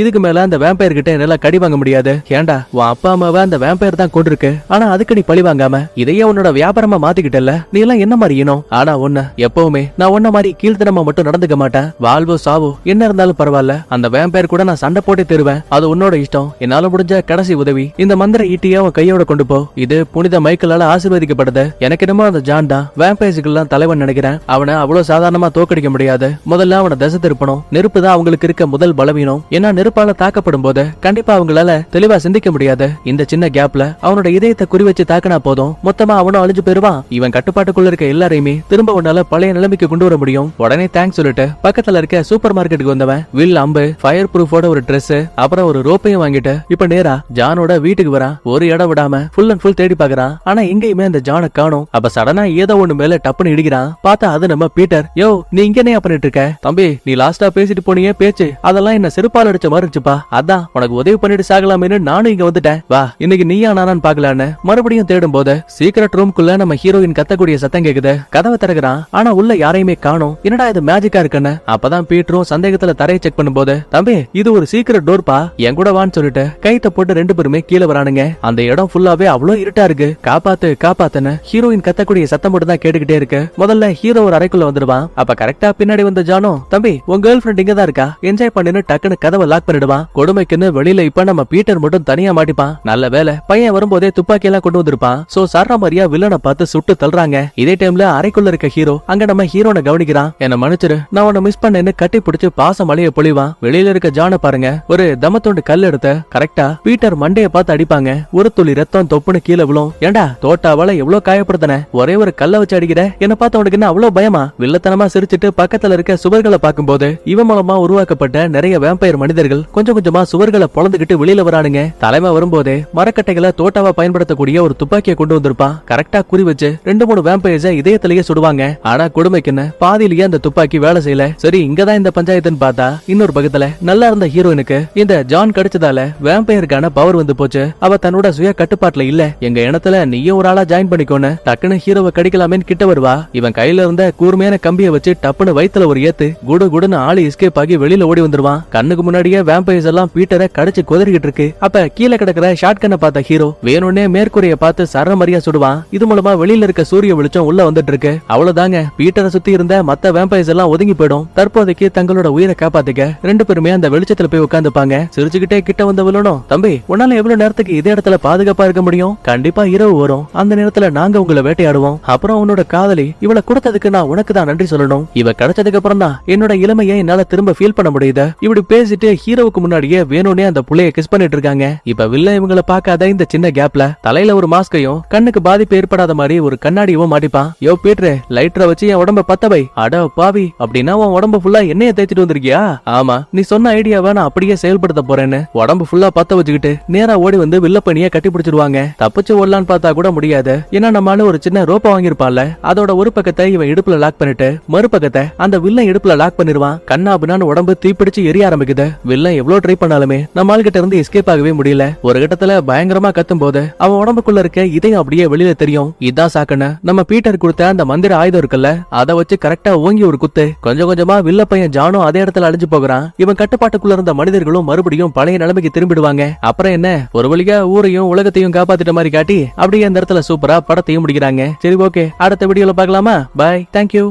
இதுக்கு மேல அந்த வேம்பயர் கிட்ட என்னால கடி வாங்க முடியாது. ஏண்டா உன் அப்பா அம்மாவை அந்த வேம்பயர் தான் கொண்டிருக்கு, ஆனா அதுக்கு நீ பழி வாங்காம இதையே உன்னோட வியாபாரமா மாத்திக்கிட்டல. நீ எல்லாம் என்ன மாதிரி இனம்? ஆனா ஒண்ணு, எப்பவுமே நான் ஒன்ன மாதிரி கீழ்த்தனமா மட்டும் நடந்துக்க மாட்டேன். வாழ்வோ சாவோ என்ன இருந்தாலும் பரவாயில்ல, அந்த வேம்பயர் கூட நான் சண்டை போட்டே தருவேன். அது உன்னோட இஷ்டம். என்னால முடிஞ்ச கடைசி உதவி இந்த இந்த மந்திர ஈட்டியை அவன் கையோட கொண்டு போ. இது புனித மைக்கேலால ஆசீர்வதிக்கப்பட்டது. எனக்கு என்னமோ அந்த ஜான் தான் வேம்பயர்ஸ்க்கெல்லாம் தலைவன் நினைக்கிறேன். அவனை அவ்வளவு சாதாரணமா தோக்கடிக்க முடியாது. முதல்ல அவனை திசை திருப்பணும். நெருப்பு தான் அவங்களுக்கு இருக்க முதல் பலவீனம். ஏன்னா நெருப்பால தாக்கப்படும் போது கண்டிப்பா அவங்களால தெளிவா சிந்திக்க முடியாது. இந்த சின்ன கேப்ல அவனோட இதயத்தை குறி வச்சு தாக்கினா போதும், மொத்தமா அவனும் அழிஞ்சு போயிருவான். இவன் கட்டுப்பாட்டுக்குள்ள இருக்க எல்லாரையுமே திரும்ப உன்னால பழைய நிலைமைக்கு கொண்டு வர முடியும். உடனே தேங்க்ஸ் சொல்லிட்டு பக்கத்துல இருக்க சூப்பர் மார்க்கெட்டுக்கு வந்தவன் வில், அம்பு, ஃபயர் ப்ரூஃபோட ஒரு ட்ரெஸ், அப்புறம் ஒரு ரோப்பையும் வாங்கிட்டு இப்ப நேரா ஜானோட வீட்டுக்கு வரான். ஒரு இடம் விடாம ஃபுல் அண்ட் ஃபுல் தேடி பாக்குறான். ஆனா எங்கேயுமே அந்த ஜானை காணோம். அப்ப சடனா ஏதோ ஒண்ணு மேல டப்புன்னு இடிக்கிறான். பார்த்தா அது நம்ம பீட்டர். யோ, நீ இங்க என்ன பண்ணிட்டு இருக்க? தம்பி, நீ லாஸ்டா பேசிட்டு போனியே பேச்சு, அதெல்லாம் என்ன செருப்பால் அடிச்ச மாதிரி இருந்துச்சுப்பா. அதான் உனக்கு உதவி பண்ணிட்டு சாகலாமேன்னு நானும் இங்க வந்துட்டேன். வா, இன்னைக்கு நீயா நானான்னு பாக்கலான்னு மறுபடியும் தேடும் போது சீக்ரெட் ரூம்குள்ள நம்ம ஹீரோயின் கத்தக்கூடிய சத்தம் கேக்குது. கதவை திறக்கிறான். ஆனா உள்ள யாரையுமே காணோம். என்னடா இது மேஜிக்கா இருக்குன்னு அப்பதான் பீட்டரும் சந்தேகத்துல தரையை செக் பண்ணும்போது, தம்பி இது ஒரு சீக்ரெட் டோர்பா, என் கூட வான்னு சொல்லிட்டு கைத்த போட்டு ரெண்டு பேருமே கீழே வரானுங்க. அந்த இடம் ஃபுல்லாவே அவ்வளவு இருட்டா இருக்கு. காப்பாத்து காப்பாத்துன்னு ஹீரோயின் கத்தக்கூடிய சத்தம் மட்டும் தான் கேட்டுக்கிட்டே இருக்கு. முதல்ல ஹீரோ ஒரு அறைக்குள்ள வந்துடுவான். அப்ப கரெக்டா பின்னாடி வந்த ஜானோ, தம்பி உங்க கேர்ள் ஃபிரெண்ட் இங்க தான் இருக்கா, என்ஜாய் பண்ணுன்னு டக்குன்னு கதவை லாக் பண்ணிடுவான். கொடுமைக்குன்னு வெளியில இப்ப நம்ம பீட்டர் மட்டும் தனியா மாட்டிப்பான். நல்ல வேலை பையன் வரும்போதே துப்பாக்கி எல்லாம் கொண்டு வந்திருப்பான். சோ சர்ற மாதிரியா வில்லனை பார்த்து சுட்டு தள்ளுறாங்க. இதே டைம்ல அறைக்குள்ள இருக்க ஹீரோ அங்க நம்ம ஹீரோனை கவனிக்கிறான். என்ன மன்னிச்சிரு, நான் உன்னை மிஸ் பண்ணேன்னு கட்டி பிடிச்சு பாச மலைய பொழிவான். வெளியில இருக்க ஜானை பாருங்க, ஒரு தமத்தோண்டு கல் எடுத்த கரெக்டா பீட்டர் மண்டைய பார்த்து அடிப்பாங்க. ஒரு துளி ரத்தம் தொப்புன்னு கீழே விழும். ஏண்டா தோட்டாவால எவ்வளவு காயப்படுத்தன, ஒரே ஒரு கல்ல வச்சு அடிக்கிற, என்ன பார்த்த உனக்கு என்ன அவ்வளவு பயமா? வில்லத்தனமா சிரிச்சிட்டு பக்கத்துல இருக்க சுவர்களை பார்க்கும்போது இவன் மூலமா உருவாக்கப்பட்ட நிறைய வேம்பயர் மனிதர்கள் கொஞ்சம் கொஞ்சமா சுவர்களை பொளந்துகிட்டு வெளியில வரானுங்க. தலைமை வரும்போதே மரக்கட்டைகளை தோட்டாவா பயன்படுத்தக்கூடிய ஒரு துப்பாக்கியை கொண்டு வந்திருப்பான். கரெக்டா குறி வச்சு 2-3 வேம்பயர்ஸை இதயத்திலேயே சுடுவாங்க. ஆனா கொடுமைக்குன்னு பாதியிலேயே அந்த துப்பாக்கி வேலை செய்யல. சரி, இங்கதான் இந்த பஞ்சாயத்துன்னு பார்த்தா இன்னொரு பக்கத்துல நல்லா இருந்த ஹீரோயினுக்கு இந்த ஜான் கிடைச்சதால வேம்பயருக்கான பவர் வந்து போச்சு. அவ தன்னோட சுய கட்டுப்பாட்டுல இல்ல. எங்க இனத்துல நீயும் ஒரு ஆளா ஜாயின் பண்ணிக்கோன்னு டக்குன்னு ஹீரோவை கடிக்கலாமேன்னு கிட்ட வருவா. இவன் கையில இருந்த கூர்மையான கம்பியை வச்சு டப்புன்னு வயித்துல ஒரு ஏத்து குடு குடுன்னு ஆளு எஸ்கேப் ஆகி வெளியில ஓடி வந்துருவான். கண்ணுக்கு முன்னாடியே வேம்பயர்ஸ் எல்லாம் பீட்டரை கடிச்சு குதறிக்கிட்டு இருக்கு. அப்ப கீழே கிடக்கிற ஷாட் கண்ணை பார்த்த ஹீரோ வேணும்னே மேற்கூரைய பார்த்து சரமரியா சுடுவான். இது மூலமா வெளியில இருக்க சூரிய வெளிச்சம் உள்ள வந்துட்டு இருக்கு. அவ்வளவுதாங்க, பீட்டரை சுத்தி இருந்த மத்த வேம்பயர்ஸ் எல்லாம் ஒதுங்கி போயிடும். தற்போதைக்கு தங்களோட உயிரை காப்பாத்திக்க ரெண்டு பேருமே அந்த வெளிச்சத்துல போய் உட்காந்துப்பாங்க. சிரிச்சுக்கிட்டே கிட்ட வந்த வில்லனும், தம்பி உன்னால எவ்வளவு நேரத்துக்கு இதே இடத்துல பாதுகாப்பா இருக்க முடியும்? கண்டிப்பா இரவு வரும், அந்த நேரத்துல நாங்க உங்களை வேட்டையாடுவோம். அப்புறம் உன்னோட காதலி இவளை கொடுத்ததுக்கு நான் உனக்கு தான் நன்றி சொல்லணும். இவ கிடைச்சதுக்கு அப்புறம் தான் என்னோட இளமையை என்னால திரும்ப ஃபீல் பண்ண முடியுது. இப்படி பேசிட்டு ஹீரோவுக்கு முன்னாடியே வேணும்னே அந்த புள்ளைய கிஸ் பண்ணிட்டு இருக்காங்க. இப்ப வில்ல இவங்களை பார்க்காத இந்த சின்ன கேப்ல தலையில ஒரு மாஸ்கையும் கண்ணுக்கு பாதிப்பு ஏற்படாத மாதிரி ஒரு கண்ணாடியும் மாட்டிப்பான். யோ பீட்ரு, லைட்டரை வச்சு என் உடம்ப பத்தவை. அட பாவி, அப்படின்னா உன் உடம்பு ஃபுல்லா எண்ணெயை தேய்ச்சிட்டு வந்திருக்கியா? ஆமா, நீ சொன்ன ஐடியாவை நான் அப்படியே செயல்படுத்த போறேன்னு உடம்பு ஃபுல்லா பத்த வச்சுக்கிட்டு நேரா ஓடி வந்து வில்ல பணியை கட்டி பிடிச்சிருவாங்க. தப்பிச்சு ஓடலான்னு பார்த்தா கூட முடியாது. ஏன்னா நம்மளால ஒரு சின்ன ரோப்ப வாங்கிருப்பான்ல, அதோட ஒரு பக்கத்தை இவன் இடுப்புல லாக் பண்ணிட்டு மறுபக்கத்தை அந்த வில்ல இடுப்புல லாக் பண்ணிருவான். கண்ணாபின்னான்னு உடம்பு தீப்பிடிச்சு எரிய ஆரம்பிக்குது. வில்ல எவ்வளவு ட்ரை பண்ணாலுமே நம்ம ஆள் கிட்ட இருந்து எஸ்கேப் ஆகவே முடியல. ஒரு கட்டத்துல பயங்கரமா கத்தும் போது அவன் உடம்புக்குள்ள இருக்க இதயம் அப்படியே வெளியில தெரியும். இதான் சாக்கன நம்ம பீட்டர் கொடுத்த அந்த மந்திர ஆயுதம் இருக்குல்ல, அதை வச்சு கரெக்டா ஓங்கி ஒரு குத்து. கொஞ்சம் கொஞ்சமா வில்ல பையன் ஜானும் அதே இடத்துல அழிஞ்சு போகிறான். இவன் கட்டுப்பாட்டுக்குள்ள இருந்த மனிதர்களும் மறுபடியும் பழைய நிலைமைக்கு திரும்பிடுவாங்க. அப்புறம் என்ன, ஒரு வழியா ஊரையும் உலகத்தையும் காப்பாத்திட்ட மாதிரி காட்டி அப்படியே அந்த இடத்துல சூப்பரா படத்தையும் முடிக்கிறாங்க. சரி, ஓகே, அடுத்த வீடியோல பார்க்கலாமா? Bye, thank you.